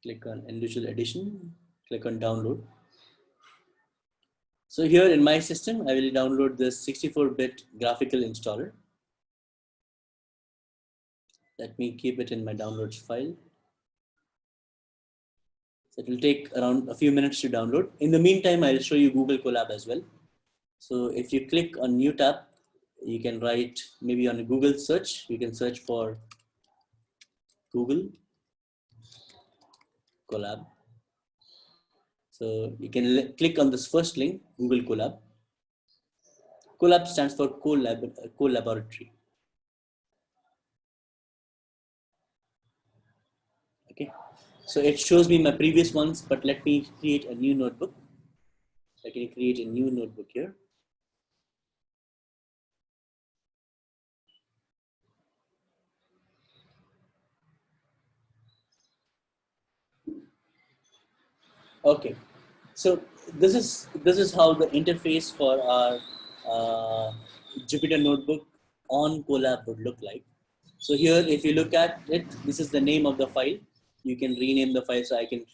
Click on individual edition, click on download. So here in my system, I will download this 64-bit graphical installer. Let me keep it in my downloads file. So it will take around a few minutes to download. In the meantime, I'll show you Google Colab as well. So if you click on new tab, you can write maybe on a Google search, you can search for Google Colab. So you can click on this first link, Google Colab. Collab stands for collaboratory. Okay, so it shows me my previous ones, but let me create a new notebook. I can create a new notebook here. Okay, so this is how the interface for our Jupyter notebook on Collab would look like. So here, if you look at it, this is the name of the file. You can rename the file. So I can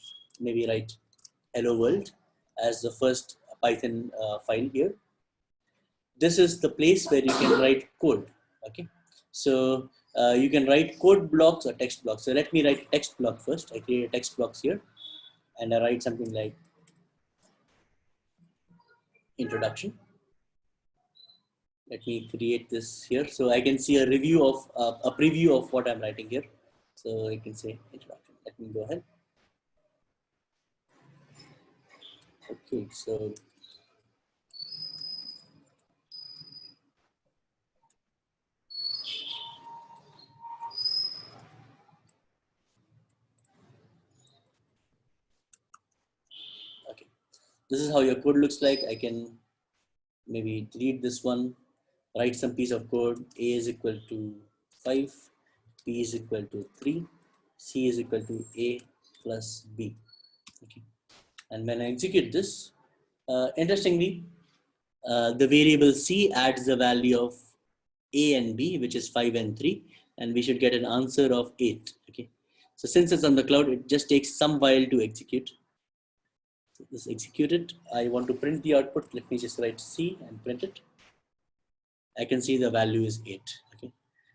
maybe write hello world as the first Python file here. This is the place where you can write code. Okay, so you can write code blocks or text blocks. So let me write text block first. I create a text blocks here, and I write something like introduction. Let me create this here so I can see a review of a preview of what I'm writing here. So I can say introduction. Let me go ahead. Okay, so okay, this is how your code looks like. I can maybe delete this one, write some piece of code. A is equal to 5, B is equal to 3, C is equal to A plus B. Okay, and when I execute this, interestingly, the variable C adds the value of A and B, which is 5 and 3, and we should get an answer of 8. Okay, so since it's on the cloud, it just takes some while to execute. So this is executed. I want to print the output. Let me just write C and print it. I can see the value is 8. Okay,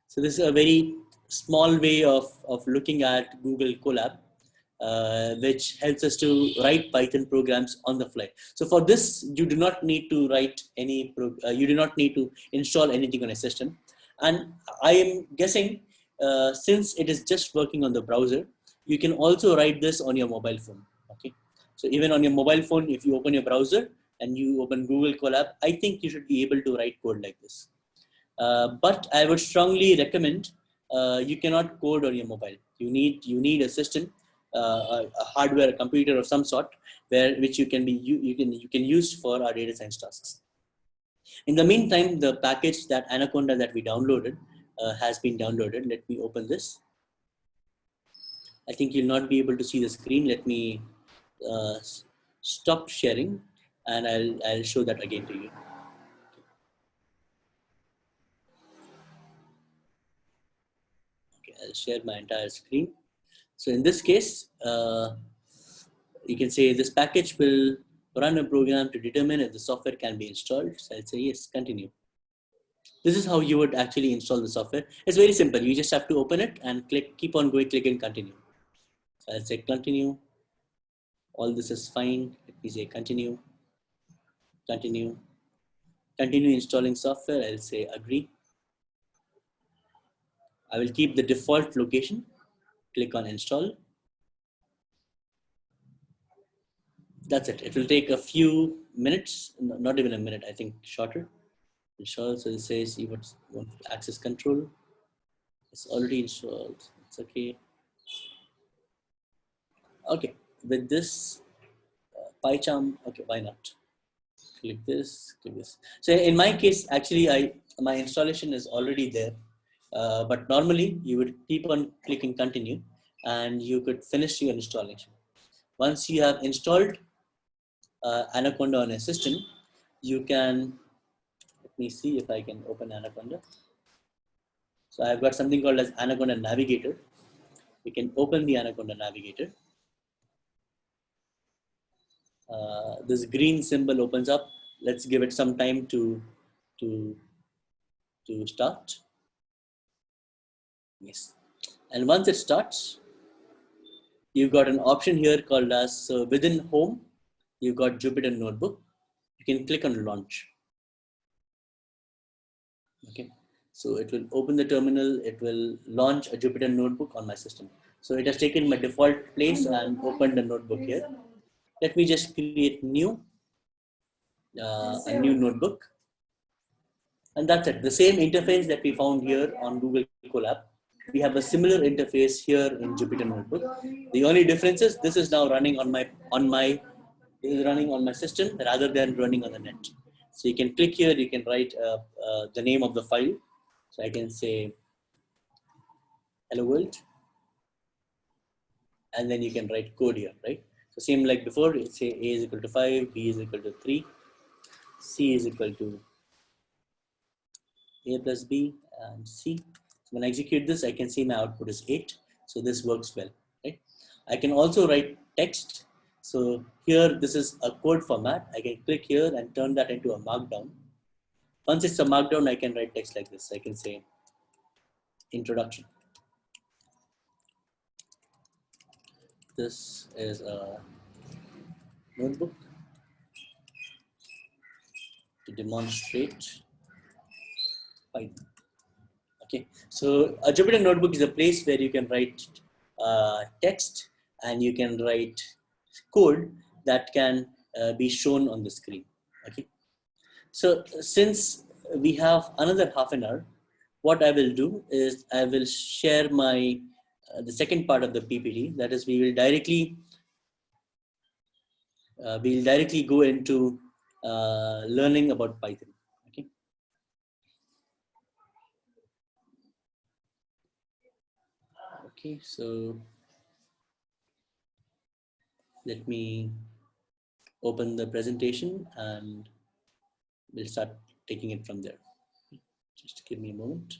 so this is a very small way of looking at Google Colab, which helps us to write Python programs on the fly. So for this, you do not need to write any, you do not need to install anything on a system. And I am guessing, since it is just working on the browser, you can also write this on your mobile phone. Okay, so even on your mobile phone, if you open your browser and you open Google Colab, I think you should be able to write code like this. But I would strongly recommend, you cannot code on your mobile. You need a system, a hardware, a computer of some sort, which you can use for our data science tasks. In the meantime, the package that Anaconda that we downloaded has been downloaded. Let me open this. I think you'll not be able to see the screen. Let me uh, stop sharing, and I'll show that again to you. Okay, I'll share my entire screen. So in this case, you can say this package will run a program to determine if the software can be installed. So I'll say yes, continue. This is how you would actually install the software. It's very simple. You just have to open it and keep on going, click and continue. So I'll say continue. All this is fine. Let me say continue, continue, continue installing software. I'll say agree. I will keep the default location. Click on install. That's it. It will take a few minutes, not even a minute, I think shorter. Install, so it says you want access control. It's already installed. It's okay. Okay, with this PyCharm, okay, why not? Click this, click this. So in my case, actually, my installation is already there. But normally you would keep on clicking continue and you could finish your installation. Once you have installed Anaconda on a system, you can, let me see if I can open Anaconda. So I've got something called as Anaconda Navigator. We can open the Anaconda Navigator. This green symbol opens up. Let's give it some time to start. Yes. And once it starts, you've got an option here called as within home, you've got Jupyter Notebook. You can click on launch. Okay. So it will open the terminal. It will launch a Jupyter Notebook on my system. So it has taken my default place and opened the notebook here. Let me just create a new notebook. And that's it. The same interface that we found here on Google Collab. We have a similar interface here in Jupyter Notebook. The only difference is this is now running on my system rather than running on the net. So you can click here. You can write the name of the file. So I can say hello world, and then you can write code here, right? So same like before. It say A is equal to 5, B is equal to 3, C is equal to A plus B and C. So when I execute this, I can see my output is 8. So this works well, right? I can also write text. So here, this is a code format. I can click here and turn that into a markdown. Once it's a markdown, I can write text like this. I can say introduction. This is a notebook to demonstrate Python. Okay, so a Jupyter Notebook is a place where you can write text and you can write code that can be shown on the screen. Okay, so since we have another half an hour, what I will do is I will share my the second part of the PPT. That is, we will directly go into learning about Python. Okay. Okay, so let me open the presentation and we'll start taking it from there. Just give me a moment.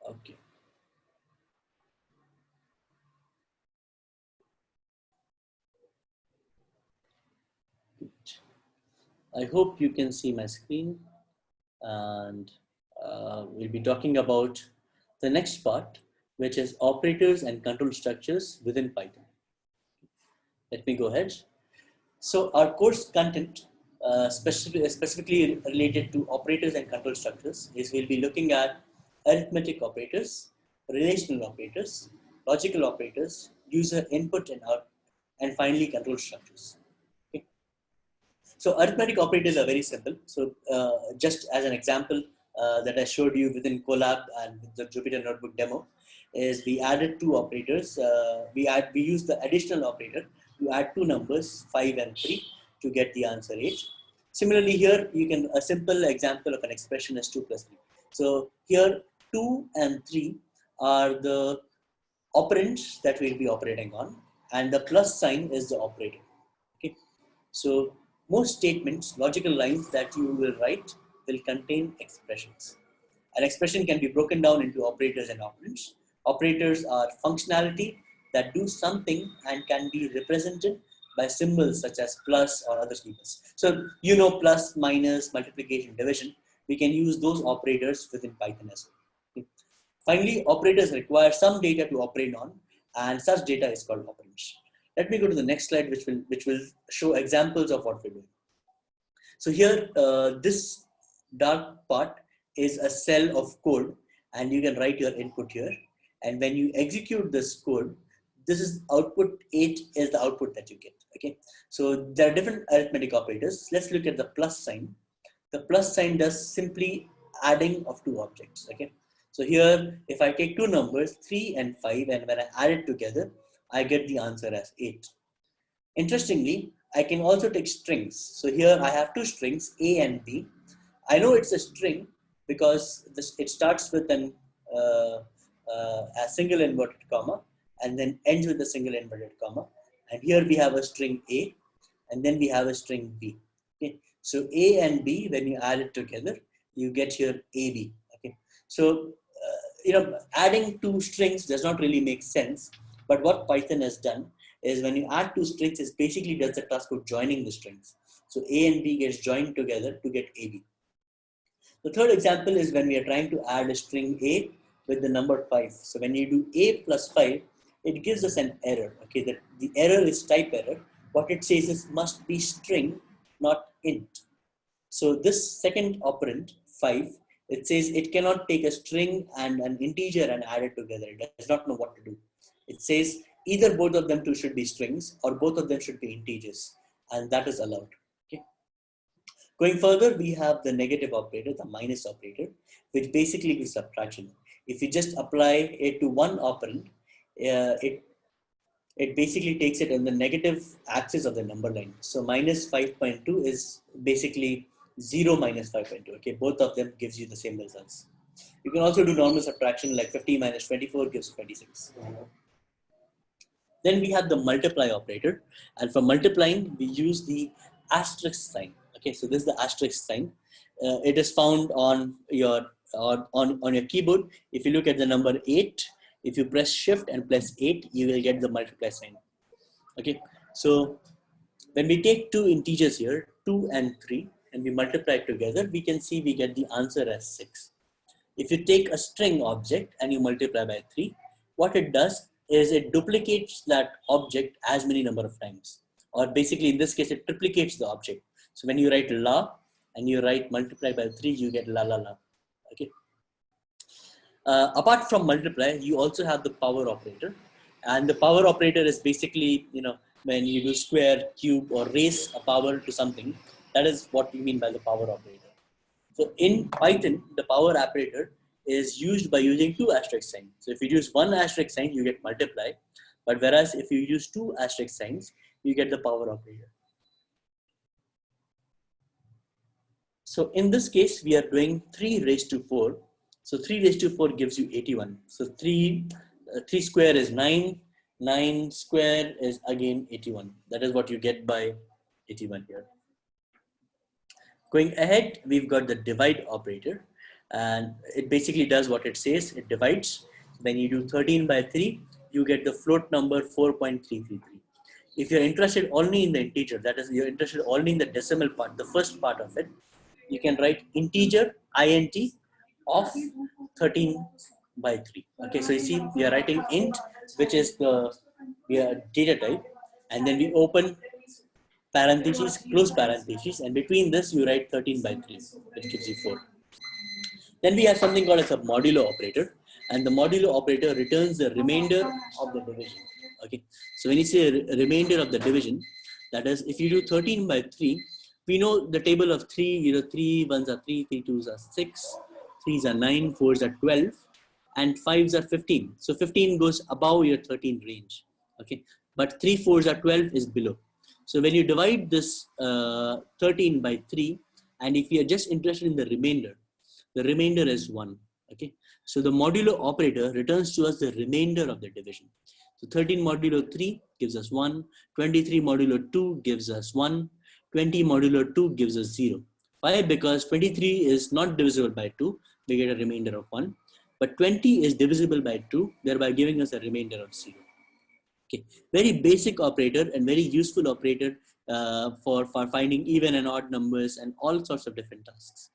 Okay. Good. I hope you can see my screen, and we'll be talking about the next part, which is operators and control structures within Python. Let me go ahead. So our course content, specifically related to operators and control structures, is we'll be looking at arithmetic operators, relational operators, logical operators, user input and out, and finally control structures. Okay. So arithmetic operators are very simple. So just as an example that I showed you within Collab and the Jupyter Notebook demo, is we added two operators. We use the additional operator to add two numbers, 5 and 3, to get the answer 8. Similarly here, a simple example of an expression is 2 plus 3. So here 2 and 3 are the operands that we'll be operating on, and the plus sign is the operator. Okay. So most statements, logical lines that you will write will contain expressions. An expression can be broken down into operators and operands. Operators are functionality that do something and can be represented by symbols such as plus or other symbols. So you know plus, minus, multiplication, division. We can use those operators within Python as well. Okay. Finally, operators require some data to operate on, and such data is called operands. Let me go to the next slide, which will show examples of what we're doing. So here, this dark part is a cell of code, and you can write your input here. And when you execute this code, this is output 8 is the output that you get. Okay, so there are different arithmetic operators. Let's look at the plus sign. The plus sign does simply adding of two objects. Okay, so here, if I take two numbers, 3 and 5, and when I add it together, I get the answer as 8. Interestingly, I can also take strings. So here I have two strings, A and B. I know it's a string because it starts with a single inverted comma and then ends with a single inverted comma. And here we have a string A and then we have a string B. Okay. So A and B, when you add it together, you get here AB. Okay. So, adding two strings does not really make sense. But what Python has done is when you add two strings, it basically does the task of joining the strings. So A and B gets joined together to get AB. The third example is when we are trying to add a string A with the number 5. So when you do A plus 5, it gives us an error. Okay, the error is type error. What it says is must be string, not int. So this second operand, 5, it says it cannot take a string and an integer and add it together. It does not know what to do. It says either both of them two should be strings or both of them should be integers, and that is allowed. Okay. Going further, we have the negative operator, the minus operator, which basically gives subtraction. If you just apply it to one operand, it basically takes it on the negative axis of the number line. So minus 5.2 is basically 0 minus 5.2. Okay, both of them gives you the same results. You can also do normal subtraction, like 50 minus 24 gives 26. Then we have the multiply operator, and for multiplying we use the asterisk sign. Okay, so this is the asterisk sign. It is found on your on your keyboard. If you look at the number 8, if you press shift and press 8, you will get the multiply sign. Okay, so when we take two integers here, 2 and 3, and we multiply it together, we can see we get the answer as 6. If you take a string object and you multiply by 3, what it does is it duplicates that object as many number of times. Or basically in this case, it triplicates the object. So when you write la and you write multiply by 3, you get la la la. Okay. Apart from multiply, you also have the power operator. And the power operator is basically, when you do square, cube, or raise a power to something, that is what we mean by the power operator. So in Python, the power operator is used by using two asterisk signs. So if you use one asterisk sign, you get multiply. But whereas if you use two asterisk signs, you get the power operator. So in this case, we are doing 3 raised to 4. So 3 raised to 4 gives you 81. So 3 square is 9. 9 square is again 81. That is what you get by 81 here. Going ahead, we've got the divide operator, and it basically does what it says. It divides. When you do 13 by 3, you get the float number 4.333. If you're interested only in the integer, that is, you're interested only in the decimal part, the first part of it, you can write integer int of 13 by 3. Okay, so you see we are writing int, which is the data type, and then we open parentheses, close parentheses, and between this you write 13 by 3, which gives you 4. Then we have something called as a modulo operator, and the modulo operator returns the remainder of the division. Okay, so when you say remainder of the division, that is, if you do 13 by 3, we know the table of 3, 3 ones are 3, 3 twos are 6, 3s are 9, 4s are 12, and 5s are 15. So 15 goes above your 13 range. Okay, but 3 4s are 12 is below. So when you divide this 13 by 3, and if you are just interested in the remainder is 1. Okay, so the modulo operator returns to us the remainder of the division. So 13 modulo 3 gives us 1, 23 modulo 2 gives us 1, 20 modulo 2 gives us 0. Why? Because 23 is not divisible by 2, we get a remainder of 1, but 20 is divisible by 2, thereby giving us a remainder of 0. Okay, very basic operator and very useful operator for finding even and odd numbers and all sorts of different tasks.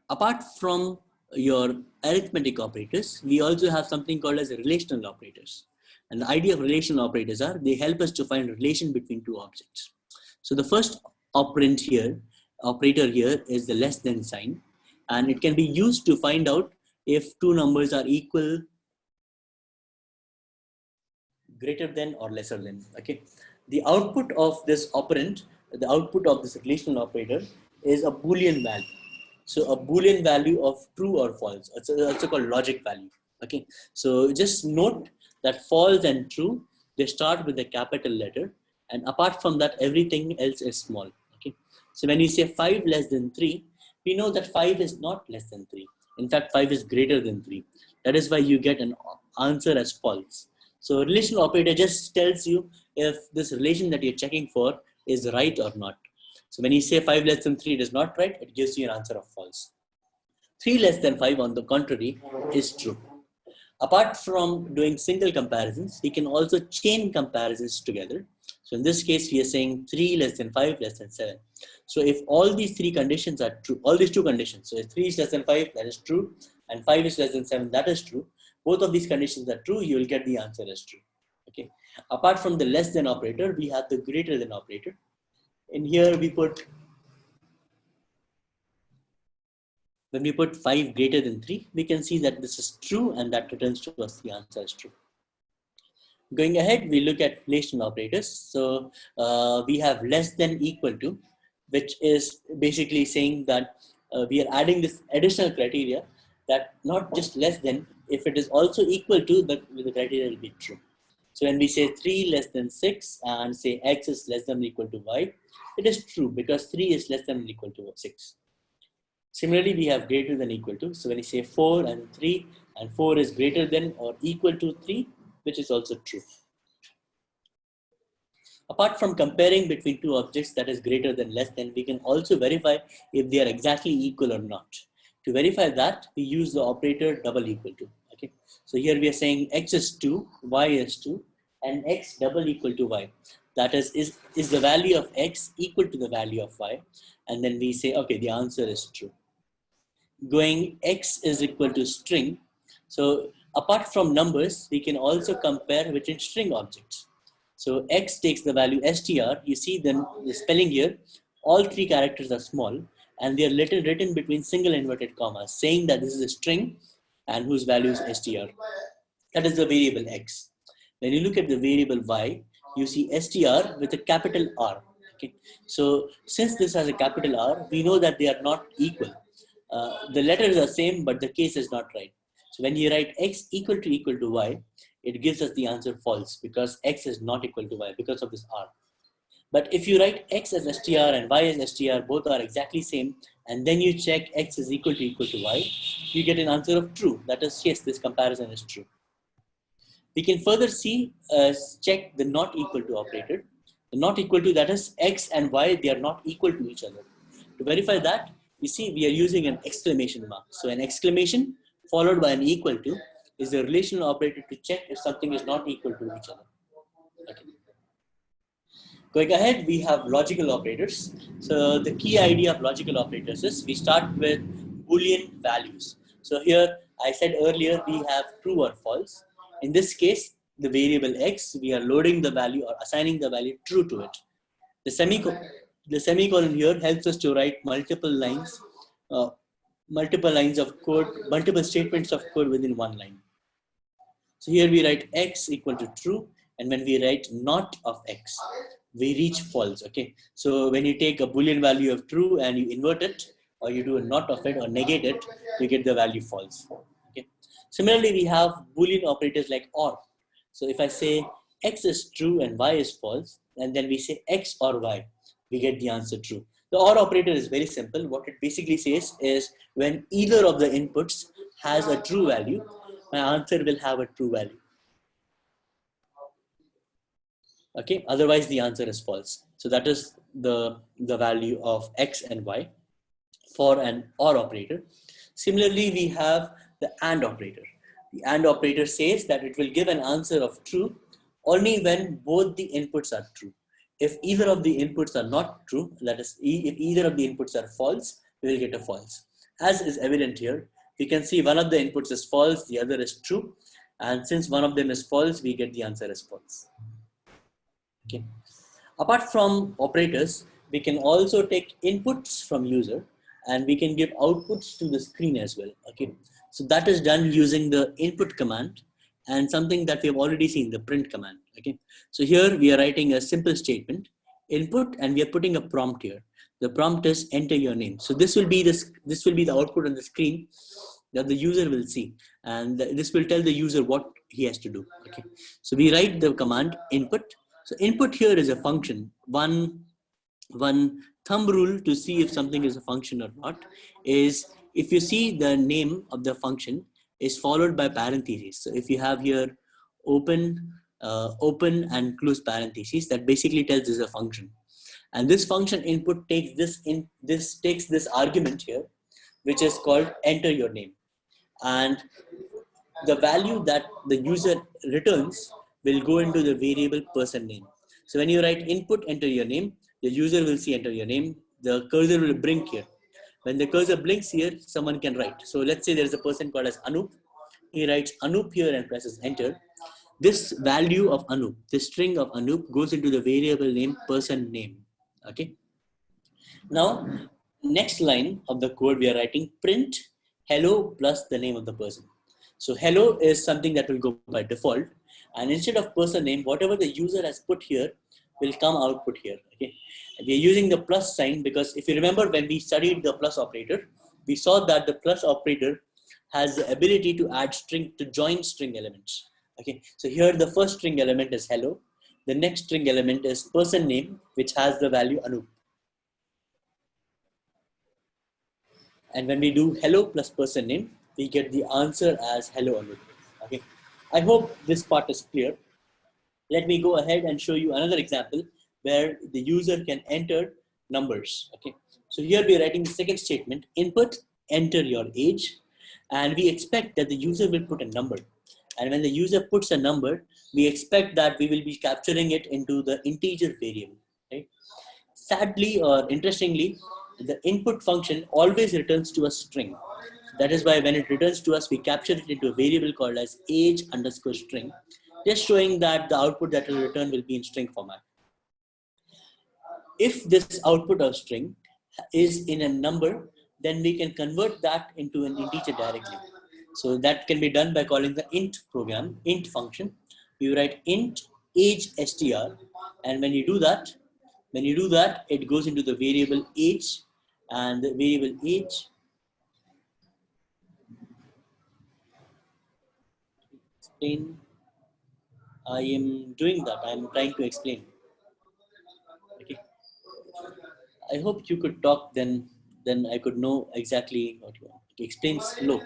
Apart from your arithmetic operators, we also have something called as relational operators. And the idea of relational operators are they help us to find a relation between two objects. So the first operator here is the less than sign, and it can be used to find out if two numbers are equal, greater than, or lesser than. Okay, the output of this operand, the output of this relational operator is a Boolean value. So a Boolean value of true or false. It's also called logic value. Okay, so just note that false and true, they start with a capital letter, and apart from that, everything else is small. Okay, so when you say 5 less than 3, we know that 5 is not less than 3. In fact, 5 is greater than 3. That is why you get an answer as false. So a relational operator just tells you if this relation that you're checking for is right or not. So when you say 5 less than 3 it is not right, it gives you an answer of false. 3 less than 5, on the contrary, is true. Apart from doing single comparisons, we can also chain comparisons together. So in this case, we are saying 3 less than 5 less than 7. So if all these three conditions are true, all these two conditions, so if 3 is less than 5, that is true, and 5 is less than 7, that is true. Both of these conditions are true, you will get the answer as true. Okay. Apart from the less than operator, we have the greater than operator. In here, when we put 5 greater than 3, we can see that this is true, and that returns to us the answer is true. Going ahead, we look at relational operators. So we have less than equal to, which is basically saying that we are adding this additional criteria that not just less than, if it is also equal to, the criteria will be true. So when we say 3 less than 6 and say x is less than or equal to y, it is true because 3 is less than or equal to 6. Similarly, we have greater than equal to. So when you say 4 and 3 and 4 is greater than or equal to 3, which is also true. Apart from comparing between two objects that is greater than less than, we can also verify if they are exactly equal or not. To verify that, we use the operator double equal to. Okay, so here we are saying x is 2, y is 2, and x double equal to y. That is the value of x equal to the value of y? And then we say, okay, the answer is true. Going x is equal to string. So apart from numbers, we can also compare between string objects. So x takes the value str. You see then the spelling here, all three characters are small and they are written between single inverted commas, saying that this is a string and whose value is str. That is the variable x. When you look at the variable y, you see str with a capital R. Okay. So since this has a capital R, we know that they are not equal. The letters are same, but the case is not right. So when you write x equal to y, it gives us the answer false because x is not equal to y because of this R. But if you write x as str and y as str, both are exactly same, and then you check x is equal to y, you get an answer of true. That is, yes, this comparison is true. We can further see, check the not equal to operator. The not equal to, that is x and y, they are not equal to each other. To verify that, you see we are using an exclamation mark. So an exclamation followed by an equal to is a relational operator to check if something is not equal to each other. Okay. Going ahead, we have logical operators. So the key idea of logical operators is we start with Boolean values. So here I said earlier we have true or false. In this case, the variable x, we are loading the value or assigning the value true to it. The semicolon here helps us to write multiple lines of code, multiple statements of code within one line. So here we write x equal to true, and when we write not of x, we reach false. Okay, so when you take a Boolean value of true and you invert it, or you do a not of it or negate it, you get the value false. Okay. Similarly, we have Boolean operators like or. So if I say x is true and y is false, and then we say x or y, we get the answer true. The OR operator is very simple. What it basically says is when either of the inputs has a true value, my answer will have a true value. Okay, otherwise the answer is false. So that is the value of x and y for an OR operator. Similarly, we have the AND operator. The AND operator says that it will give an answer of true only when both the inputs are true. If either of the inputs are not true, that is, if either of the inputs are false, we will get a false. As is evident here, we can see one of the inputs is false, the other is true. And since one of them is false, we get the answer as false. Okay. Apart from operators, we can also take inputs from user and we can give outputs to the screen as well. Okay. So that is done using the input command and something that we have already seen, the print command. Okay. So here we are writing a simple statement, input, and we are putting a prompt here. The prompt is enter your name. So this will be the output on the screen that the user will see, and this will tell the user what he has to do. Okay. So we write the command input. So input here is a function. One thumb rule to see if something is a function or not is if you see the name of the function is followed by parentheses. So if you have here open and close parentheses, that basically tells us a function. And this function input takes this argument here, which is called enter your name. And the value that the user returns will go into the variable person name. So when you write input, enter your name, the user will see enter your name. The cursor will blink here. When the cursor blinks here, someone can write. So let's say there is a person called as Anup. He writes Anup here and presses enter. This value of Anup, this string of Anup goes into the variable name person name. Okay. Now, next line of the code we are writing print hello plus the name of the person. So hello is something that will go by default, and instead of person name, whatever the user has put here will come output here. Okay, we are using the plus sign because if you remember when we studied the plus operator, we saw that the plus operator has the ability to add string, to join string elements. Okay, so here the first string element is hello, the next string element is person name, which has the value Anup. And when we do hello plus person name, we get the answer as hello Anup. Okay, I hope this part is clear. Let me go ahead and show you another example where the user can enter numbers. Okay, so here we are writing the second statement, input, enter your age, and we expect that the user will put a number. And when the user puts a number, we expect that we will be capturing it into the integer variable. Right? Sadly or interestingly, the input function always returns to a string. That is why when it returns to us, we capture it into a variable called as age underscore string, just showing that the output that will return will be in string format. If this output of string is in a number, then we can convert that into an integer directly. So that can be done by calling the int program, int function. We write int age str, and when you do that, it goes into the variable age, and the variable age explain. I am doing that. I am trying to explain. Okay. I hope you could talk, then I could know exactly what you want. Explain slow.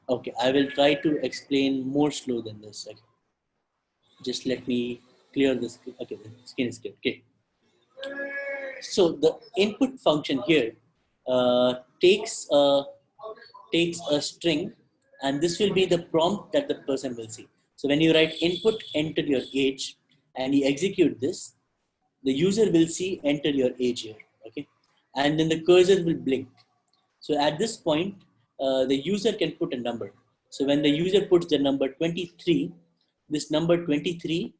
Okay, I will try to explain more slow than this. Okay. Just let me clear this. Okay, the skin is clear. Okay. So the input function here takes a string, and this will be the prompt that the person will see. So when you write input, enter your age, and you execute this, the user will see enter your age here. Okay, and then the cursor will blink. So at this point, the user can put a number. So when the user puts the number 23, this number 23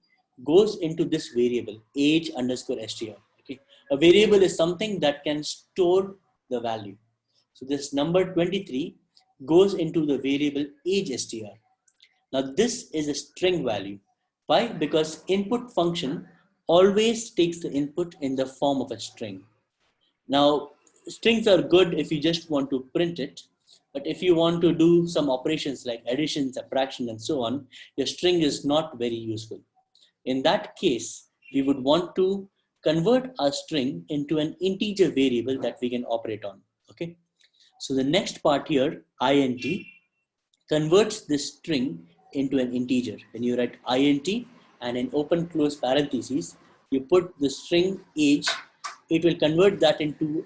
goes into this variable age underscore str. Okay, a variable is something that can store the value. So this number 23 goes into the variable age str. Now this is a string value. Why? Because input function always takes the input in the form of a string. Now, strings are good if you just want to print it, but if you want to do some operations like addition, subtraction, and so on, your string is not very useful. In that case, we would want to convert our string into an integer variable that we can operate on. Okay. So the next part here, int, converts this string into an integer. When you write int and in open close parentheses, you put the string age it will convert that into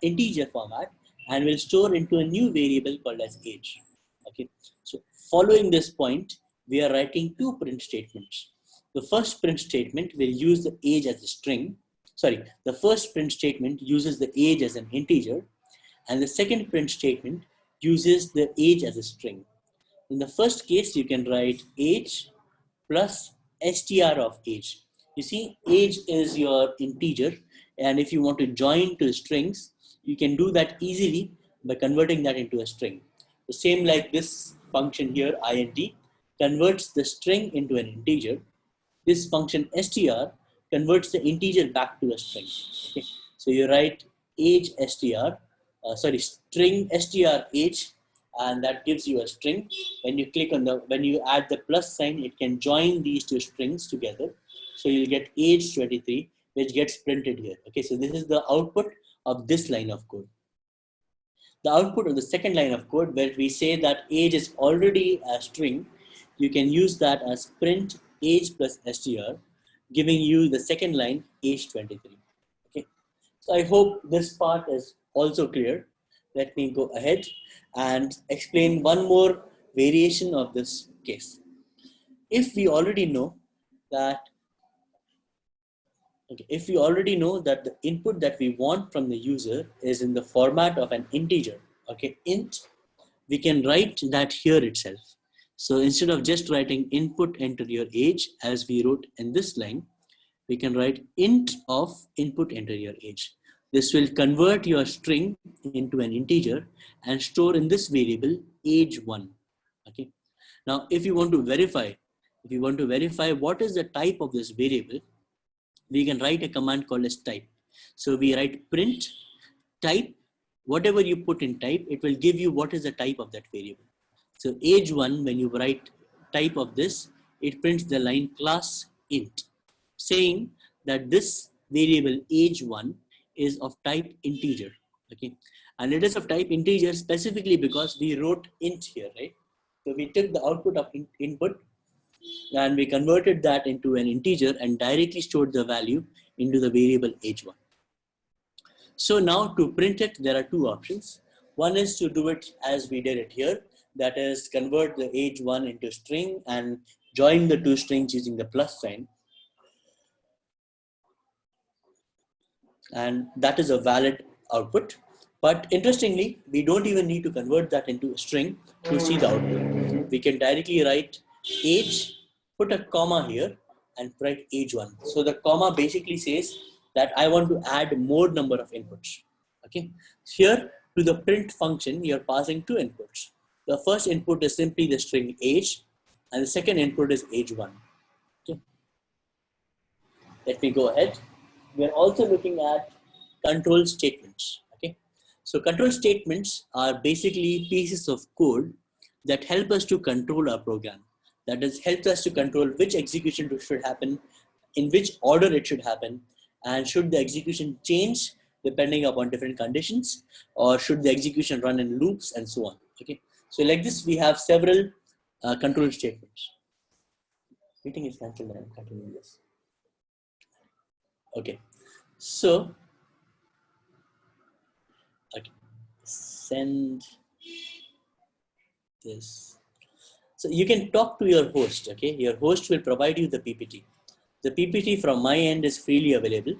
integer format and will store into a new variable called as age. Okay, so following this point, we are writing two print statements. The first print statement will use the age as a string. Sorry, the first print statement uses the age as an integer, and the second print statement uses the age as a string. In the first case, you can write age plus str of age. You see, age is your integer, and if you want to join to strings, you can do that easily by converting that into a string. The same like this function here, int, converts the string into an integer. This function str converts the integer back to a string. Okay. So you write age string str age, and that gives you a string. When you add the plus sign, it can join these two strings together. So you'll get age 23, which gets printed here. Okay, so this is the output of this line of code. The output of the second line of code, where we say that age is already a string, you can use that as print age plus str, giving you the second line age 23. Okay, so I hope this part is also clear. Let me go ahead and explain one more variation of this case. If we already know that if we already know that the input that we want from the user is in the format of an integer, okay, int, we can write that here itself. So instead of just writing input enter your age as we wrote in this line, we can write int of input enter your age. This will convert your string into an integer and store in this variable age1. Okay. Now, if you want to verify what is the type of this variable, we can write a command called as type. So we write print type, whatever you put in type, it will give you what is the type of that variable. So age1, when you write type of this, it prints the line class int, saying that this variable age1 is of type integer. Okay, and it is of type integer specifically because we wrote int here, right? So we took the output of input and we converted that into an integer and directly stored the value into the variable age1. So now to print it, there are two options. One is to do it as we did it here, that is convert the age1 into string and join the two strings using the plus sign. And that is a valid output. But interestingly, we don't even need to convert that into a string to see the output. We can directly write age, put a comma here and write age1. So the comma basically says that I want to add more number of inputs. Okay. Here to the print function, you're passing two inputs. The first input is simply the string age and the second input is age1. Okay. Let me go ahead. We are also looking at control statements. Okay, so control statements are basically pieces of code that help us to control our program. That is, helps us to control which execution should happen, in which order it should happen, and should the execution change depending upon different conditions, or should the execution run in loops and so on. Okay, so like this, we have several control statements. Meeting is cancelled. I'm continuing this. Okay, so okay, send this. So you can talk to your host. Okay, your host will provide you the PPT. The PPT from my end is freely available,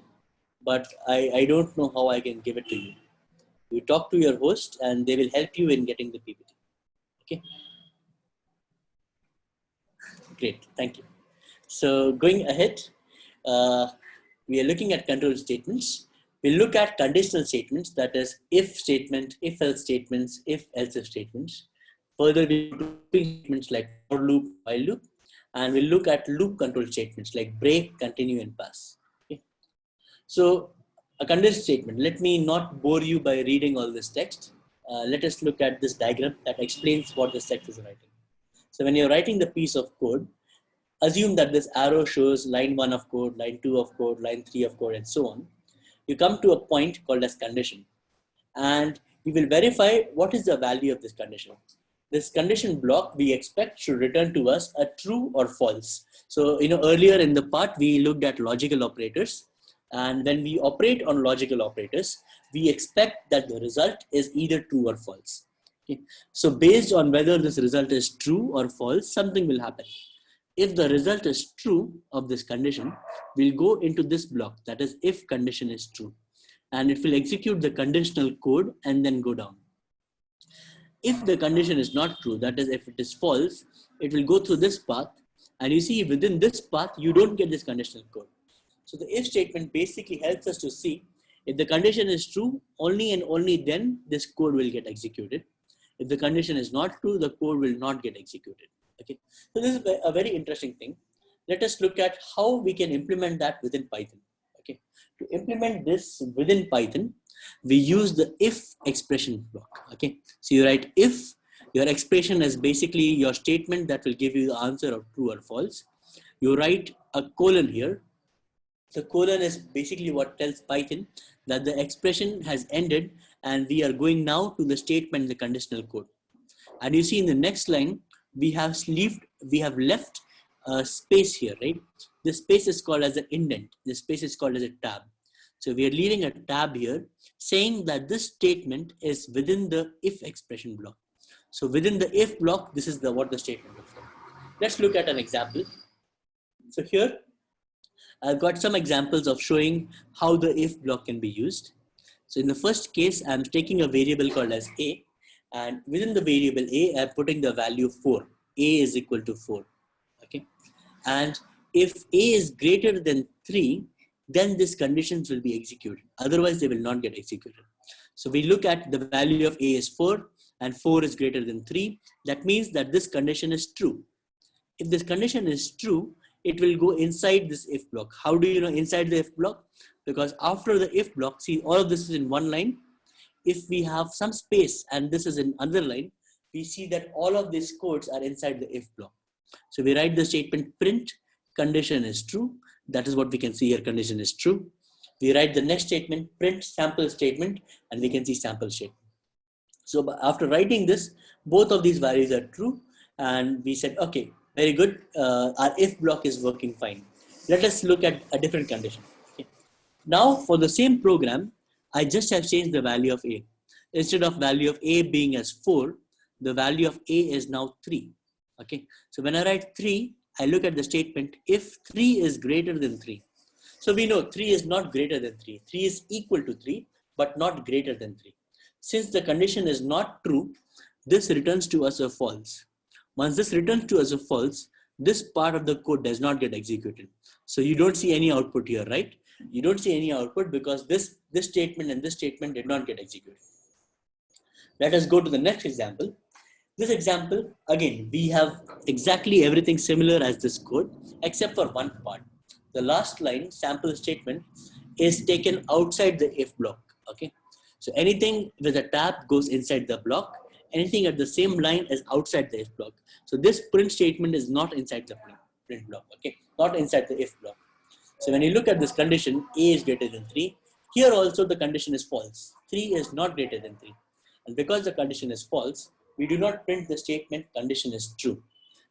but I don't know how I can give it to you. You talk to your host and they will help you in getting the PPT. Okay, great, thank you. So going ahead, we are looking at control statements. We look at conditional statements, that is if statement, if else statements, if else if statements. Further, we do statements like for loop, while loop, and we'll look at loop control statements like break, continue, and pass. Okay. So a conditional statement, let me not bore you by reading all this text. Let us look at this diagram that explains what this text is writing. So when you're writing the piece of code, assume that this arrow shows line 1 of code, line 2 of code, line 3 of code, and so on. You come to a point called as condition, and we will verify what is the value of this condition. This condition block we expect should return to us a true or false. So, earlier in the part, we looked at logical operators. And when we operate on logical operators, we expect that the result is either true or false. Okay? So based on whether this result is true or false, something will happen. If the result is true of this condition, we'll go into this block, that is if condition is true, and it will execute the conditional code and then go down. If the condition is not true, that is if it is false, it will go through this path, and you see within this path, you don't get this conditional code. So the if statement basically helps us to see if the condition is true, only and only then this code will get executed. If the condition is not true, the code will not get executed. Okay, so this is a very interesting thing. Let us look at how we can implement that within Python. Okay, to implement this within Python, we use the if expression block. Okay, so you write if. Your expression is basically your statement that will give you the answer of true or false. You write a colon here. The colon is basically what tells Python that the expression has ended and we are going now to the statement, the conditional code. And you see in the next line, we have left a space here, right? This space is called as an indent. This space is called as a tab. So we are leaving a tab here saying that this statement is within the if expression block. So within the if block, this is what the statement looks like. Let's look at an example. So here, I've got some examples of showing how the if block can be used. So in the first case, I'm taking a variable called as a, and within the variable a, I'm putting the value 4. A is equal to 4. Okay, and if a is greater than 3, then these conditions will be executed. Otherwise, they will not get executed. So we look at the value of a is 4, and 4 is greater than 3. That means that this condition is true. If this condition is true, it will go inside this if block. How do you know inside the if block? Because after the if block, see, all of this is in one line. If we have some space and this is in another line, we see that all of these codes are inside the if block. So we write the statement print condition is true. That is what we can see here, condition is true. We write the next statement print sample statement, and we can see sample statement. So after writing this, both of these values are true, and we said, okay, very good, our if block is working fine. Let us look at a different condition. Okay. Now for the same program, I just have changed the value of a. Instead of value of a being as 4, the value of a is now 3. Okay, so when I write 3, I look at the statement if 3 is greater than 3. So we know 3 is not greater than 3. 3 is equal to 3, but not greater than 3. Since the condition is not true, this returns to us a false. Once this returns to us a false, this part of the code does not get executed. So you don't see any output here, right? You don't see any output because this statement and this statement did not get executed. Let us go to the next example. This example, again, we have exactly everything similar as this code, except for one part. The last line, sample statement, is taken outside the if block. Okay, so anything with a tab goes inside the block. Anything at the same line is outside the if block. So this print statement is not inside the print block. Okay, not inside the if block. So when you look at this condition, a is greater than 3. Here also the condition is false. 3 is not greater than 3. And because the condition is false, we do not print the statement condition is true.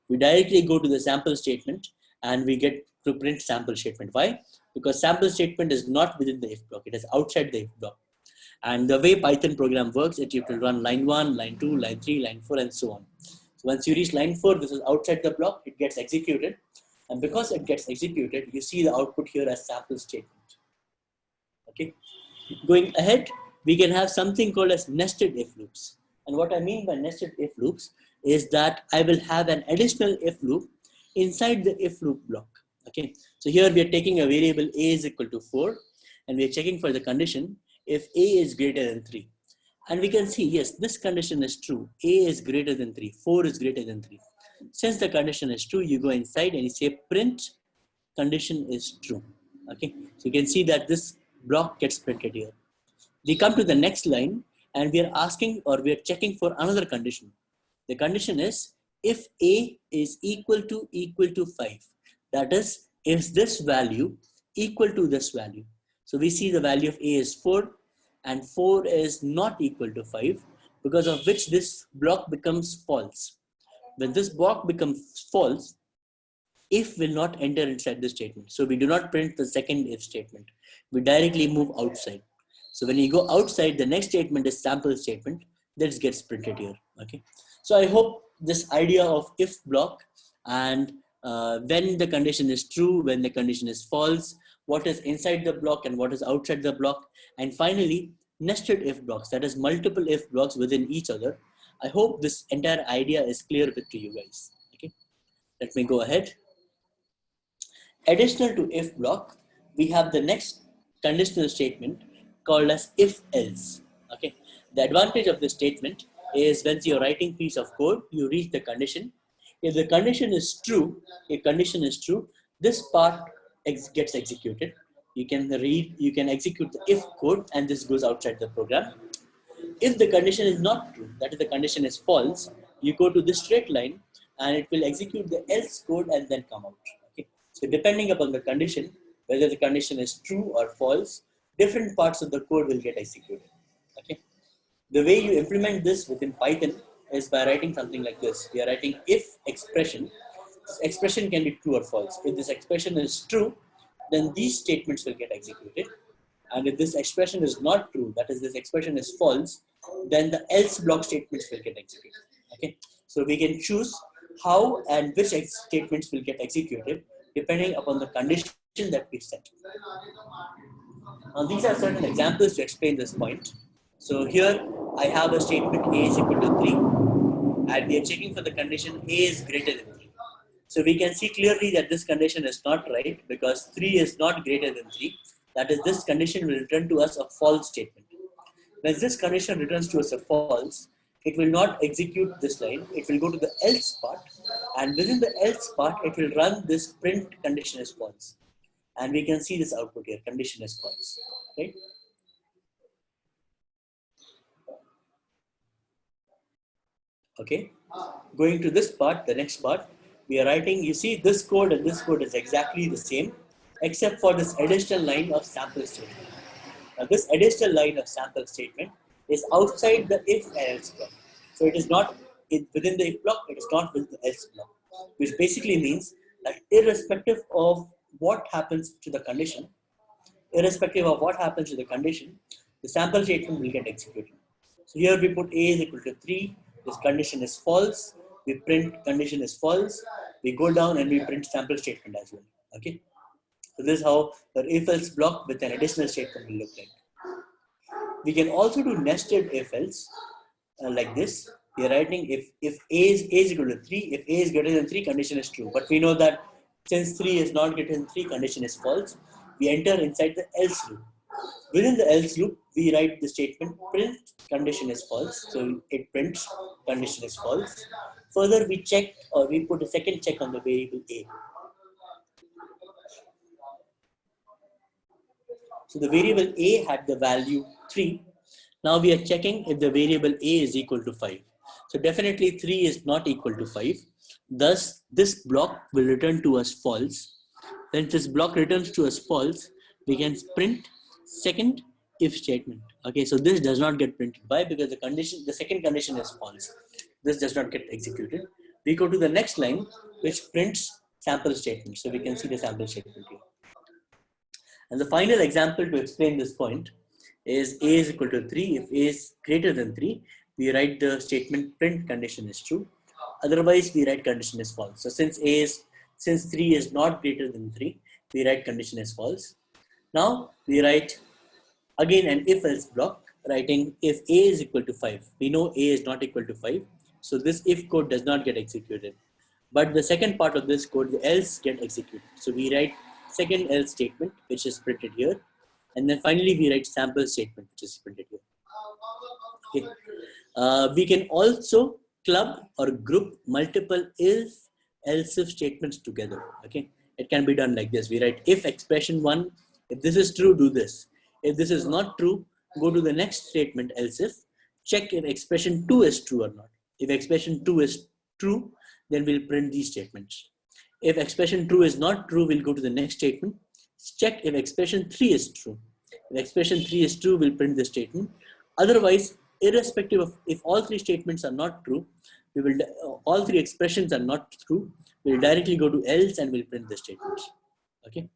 We directly go to the sample statement and we get to print sample statement. Why? Because sample statement is not within the if block. It is outside the if block. And the way Python program works, it you can run line 1, line 2, line 3, line 4, and so on. So once you reach line 4, this is outside the block, it gets executed. And because it gets executed, you see the output here as sample statement. Okay. Going ahead, we can have something called as nested if loops. And what I mean by nested if loops is that I will have an additional if loop inside the if loop block. Okay. So here we are taking a variable a is equal to 4, and we are checking for the condition if a is greater than 3. And we can see, yes, this condition is true. A is greater than 3. 4 is greater than 3. Since the condition is true, you go inside and you say print condition is true. Okay. So you can see that this block gets printed here. We come to the next line and we are asking, or we are checking for another condition. The condition is if a is equal to 5. That is, is this value equal to this value? So we see the value of a is 4 and 4 is not equal to 5, because of which this block becomes false. When this block becomes false, if will not enter inside the statement. So we do not print the second if statement. We directly move outside. So when you go outside, the next statement is sample statement that gets printed here. Okay. So I hope this idea of if block and when the condition is true, when the condition is false, what is inside the block and what is outside the block, and finally nested if blocks, that is multiple if blocks within each other. I hope this entire idea is clear to you guys. Okay, let me go ahead. Additional to if block, we have the next conditional statement called as if else. Okay, the advantage of this statement is when you're writing piece of code, you reach the condition. If the condition is true, this part gets executed. You can execute the if code, and this goes outside the program. If the condition is not true, that is the condition is false, you go to this straight line and it will execute the else code and then come out. Okay. So depending upon the condition, whether the condition is true or false, different parts of the code will get executed. Okay. The way you implement this within Python is by writing something like this. We are writing if expression. This expression can be true or false. If this expression is true, then these statements will get executed. And if this expression is not true, that is, this expression is false, then the else block statements will get executed. Okay, so we can choose how and which statements will get executed depending upon the condition that we set. Now, these are certain examples to explain this point. So here I have a statement A is equal to 3, and we are checking for the condition A is greater than 3. So we can see clearly that this condition is not right because 3 is not greater than 3. That is, this condition will return to us a false statement. When this condition returns to us a false, it will not execute this line. It will go to the else part, and within the else part, it will run this print condition is false. And we can see this output here, condition is false, right? Okay, going to this part, the next part, we are writing, you see this code and this code is exactly the same, except for this additional line of sample statement. Now this additional line of sample statement is outside the if and else block. So it is not within the if block, it is not within the else block, which basically means that irrespective of what happens to the condition, the sample statement will get executed. So here we put A is equal to 3, this condition is false, we print condition is false, we go down and we print sample statement as well. Okay. So this is how the if else block with an additional statement will look like. We can also do nested if else like this. We are writing if A is equal to 3, if A is greater than 3, condition is true. But we know that since 3 is not greater than 3, condition is false. We enter inside the else loop. Within the else loop, we write the statement print condition is false. So it prints condition is false. Further, we check or we put a second check on the variable A. So the variable A had the value 3. Now we are checking if the variable A is equal to 5. So definitely 3 is not equal to 5. Thus, this block will return to us false. When this block returns to us false, we can print second if statement. Okay, so this does not get printed. Why? Because the second condition is false. This does not get executed. We go to the next line, which prints sample statement. So we can see the sample statement here. And the final example to explain this point is A is equal to 3. If A is greater than 3, we write the statement print condition is true. Otherwise, we write condition is false. So since 3 is not greater than 3, we write condition is false. Now we write again an if else block, writing if A is equal to 5. We know A is not equal to 5. So this if code does not get executed. But the second part of this code, the else, get executed. So we write second else statement, which is printed here. And then finally, we write sample statement, which is printed here. Okay. We can also club or group multiple if, else if statements together. Okay. It can be done like this. We write if expression 1, if this is true, do this. If this is not true, go to the next statement, else if. Check if expression 2 is true or not. If expression 2 is true, then we'll print these statements. If expression 2 is not true, we'll go to the next statement. Check if expression 3 is true. If expression 3 is true, we'll print the statement. Otherwise, irrespective of if all three statements are not true, all three expressions are not true, we'll directly go to else and we'll print the statements. Okay.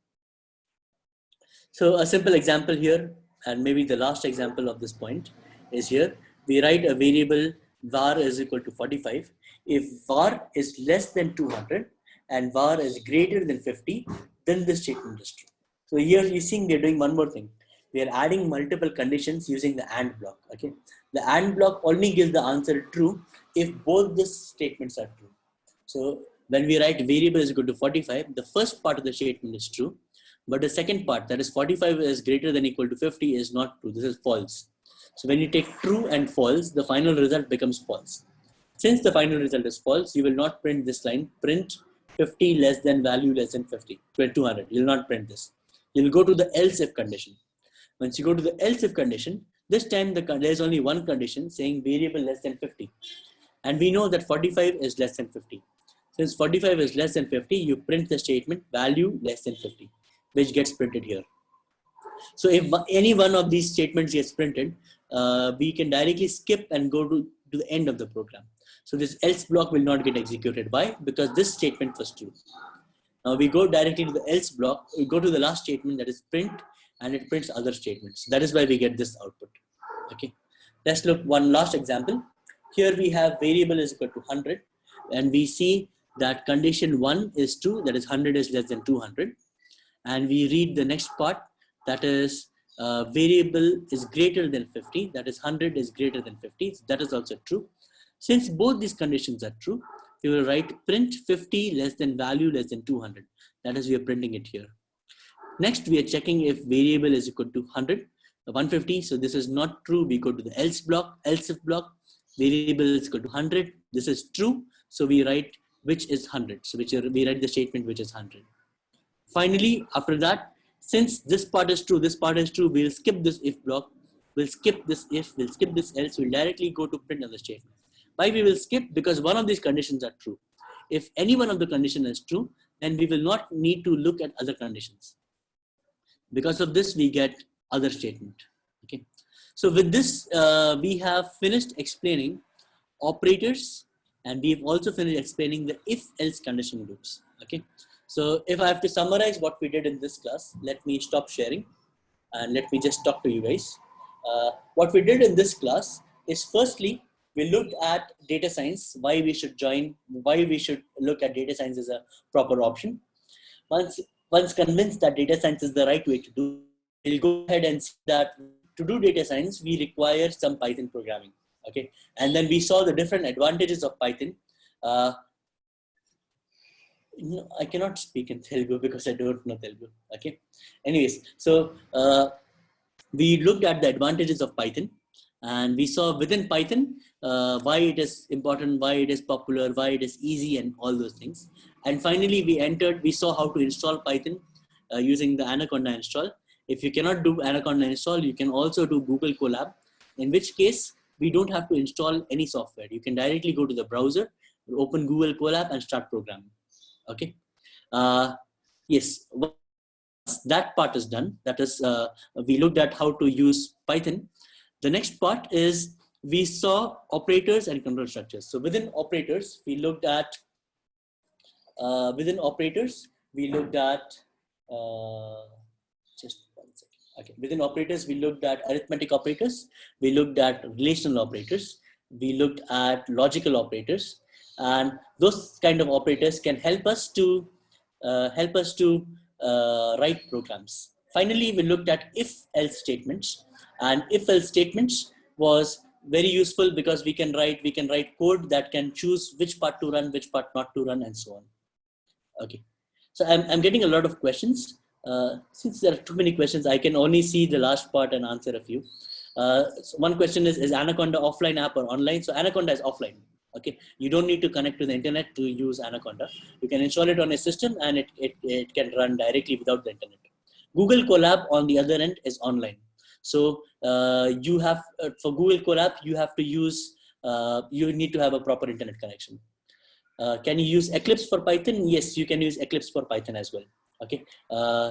So a simple example here, and maybe the last example of this point is here. We write a variable var is equal to 45. If var is less than 200 and var is greater than 50, then this statement is true. So here you're seeing we're doing one more thing. We are adding multiple conditions using the AND block. Okay, the AND block only gives the answer true if both the statements are true. So when we write variable is equal to 45, the first part of the statement is true, but the second part, that is 45 is greater than equal to 50, is not true. This is false. So when you take true and false, the final result becomes false. Since the final result is false, you will not print this line, print 50 less than value less than 50, 200. You will not print this. You will go to the else if condition. Once you go to the else if condition, this time there is only one condition saying variable less than 50. And we know that 45 is less than 50. Since 45 is less than 50, you print the statement value less than 50, which gets printed here. So if any one of these statements gets printed, we can directly skip and go to the end of the program. So this else block will not get executed. Why? Because this statement was true. Now we go directly to the else block, we go to the last statement, that is print, and it prints other statements. That is why we get this output. Okay, let's look one last example. Here we have variable is equal to 100, and we see that condition 1 is true, that is 100 is less than 200. And we read the next part, that is variable is greater than 50, that is 100 is greater than 50, that is also true. Since both these conditions are true, we will write print 50 less than value less than 200, that is we are printing it here. Next we are checking if variable is equal to 150, so this is not true. We go to the else block, else if block, variable is equal to 100, this is true, so we write which is 100, so we write the statement which is 100. Finally, after that, since this part is true, we'll skip this if block, we'll skip this if, we'll skip this else, we'll directly go to print another statement. Why we will skip? Because one of these conditions are true. If any one of the condition is true, then we will not need to look at other conditions. Because of this, we get other statement. Okay. So with this, we have finished explaining operators, and we've also finished explaining the if-else condition loops. Okay. So if I have to summarize what we did in this class, let me stop sharing and let me just talk to you guys. What we did in this class is, firstly, we looked at data science, why we should look at data science as a proper option. Once convinced that data science is the right way to do, we'll go ahead and see that to do data science, we require some Python programming. Okay, and then we saw the different advantages of Python. No, I cannot speak in Telugu because I don't know Telugu. Okay. Anyways, so we looked at the advantages of Python, and we saw within Python why it is important, why it is popular, why it is easy, and all those things. And finally, we saw how to install Python using the Anaconda install. If you cannot do Anaconda install, you can also do Google Collab, in which case we don't have to install any software. You can directly go to the browser, open Google Collab, and start programming. Okay. Yes, once that part is done, that is, we looked at how to use Python. The next part is we saw operators and control structures. So within operators, we looked at just one second. Okay, within operators, we looked at arithmetic operators, we looked at relational operators, we looked at logical operators, and those kind of operators can help us to write programs. Finally, we looked at if-else statements, and if-else statements was very useful because we can write code that can choose which part to run, which part not to run, and so on. Okay, so I'm getting a lot of questions. Since there are too many questions, I can only see the last part and answer a few. So one question is Anaconda offline app or online? So Anaconda is offline. Okay, you don't need to connect to the internet to use Anaconda. You can install it on a system and it can run directly without the internet. Google Colab, on the other end, is online. So you have for Google Colab, you have to use you need to have a proper internet connection. Can you use Eclipse for Python? Yes, you can use Eclipse for Python as well. Okay,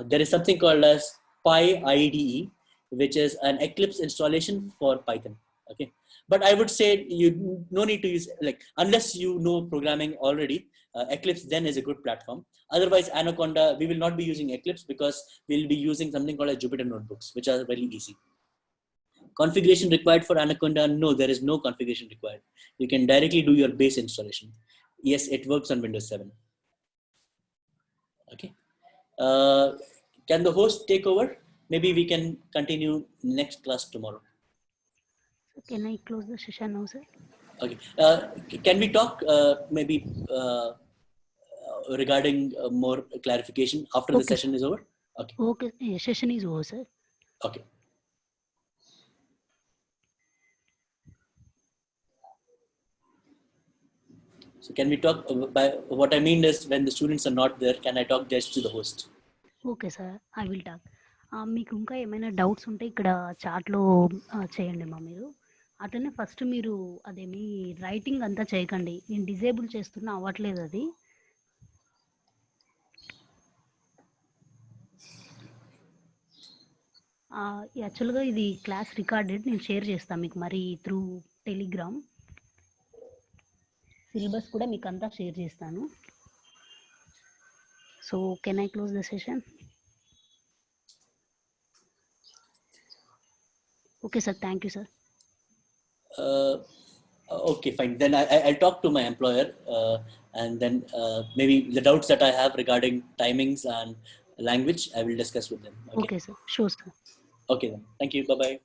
there is something called as PyIDE, which is an Eclipse installation for Python. Okay, but I would say you no need to use, like, unless you know programming already. Eclipse then is a good platform. Otherwise, Anaconda, we will not be using Eclipse because we'll be using something called as Jupyter notebooks, which are very easy. Configuration required for Anaconda? No, there is no configuration required. You can directly do your base installation. Yes, it works on Windows 7. Okay. uh, can the host take over? Maybe we can continue next class tomorrow. So can I close the session now, sir? Okay. Can we talk maybe regarding more clarification after the Okay, session sir. is over? Okay. Okay, session is over, sir. Okay. So can we talk by what I mean is, when the students are not there, can I talk just to the host? Okay sir, I will talk. మీకు ఇంకా ఏమైనా doubts ఉంటే ఇక్కడ చాట్లో చేయండి మా మీరు. అట్లనే ఫస్ట్ మీరు అదేమి రైటింగ్ అంతా చేయకండి, నేను డిజేబుల్ చేస్తున్నా అవ్వట్లేదు అది. యాక్చువల్గా ఇది క్లాస్ రికార్డెడ్, నేను షేర్ చేస్తాను మీకు మరి త్రూ టెలిగ్రామ్. సిలబస్ కూడా మీకు అంతా షేర్ చేస్తాను. So can I close the session? Okay sir, thank you sir. Okay, fine. Then I'll talk to my employer, and then maybe the doubts that I have regarding timings and language, I will discuss with them. Okay sir, sure sir. Okay then. Thank you. Bye bye.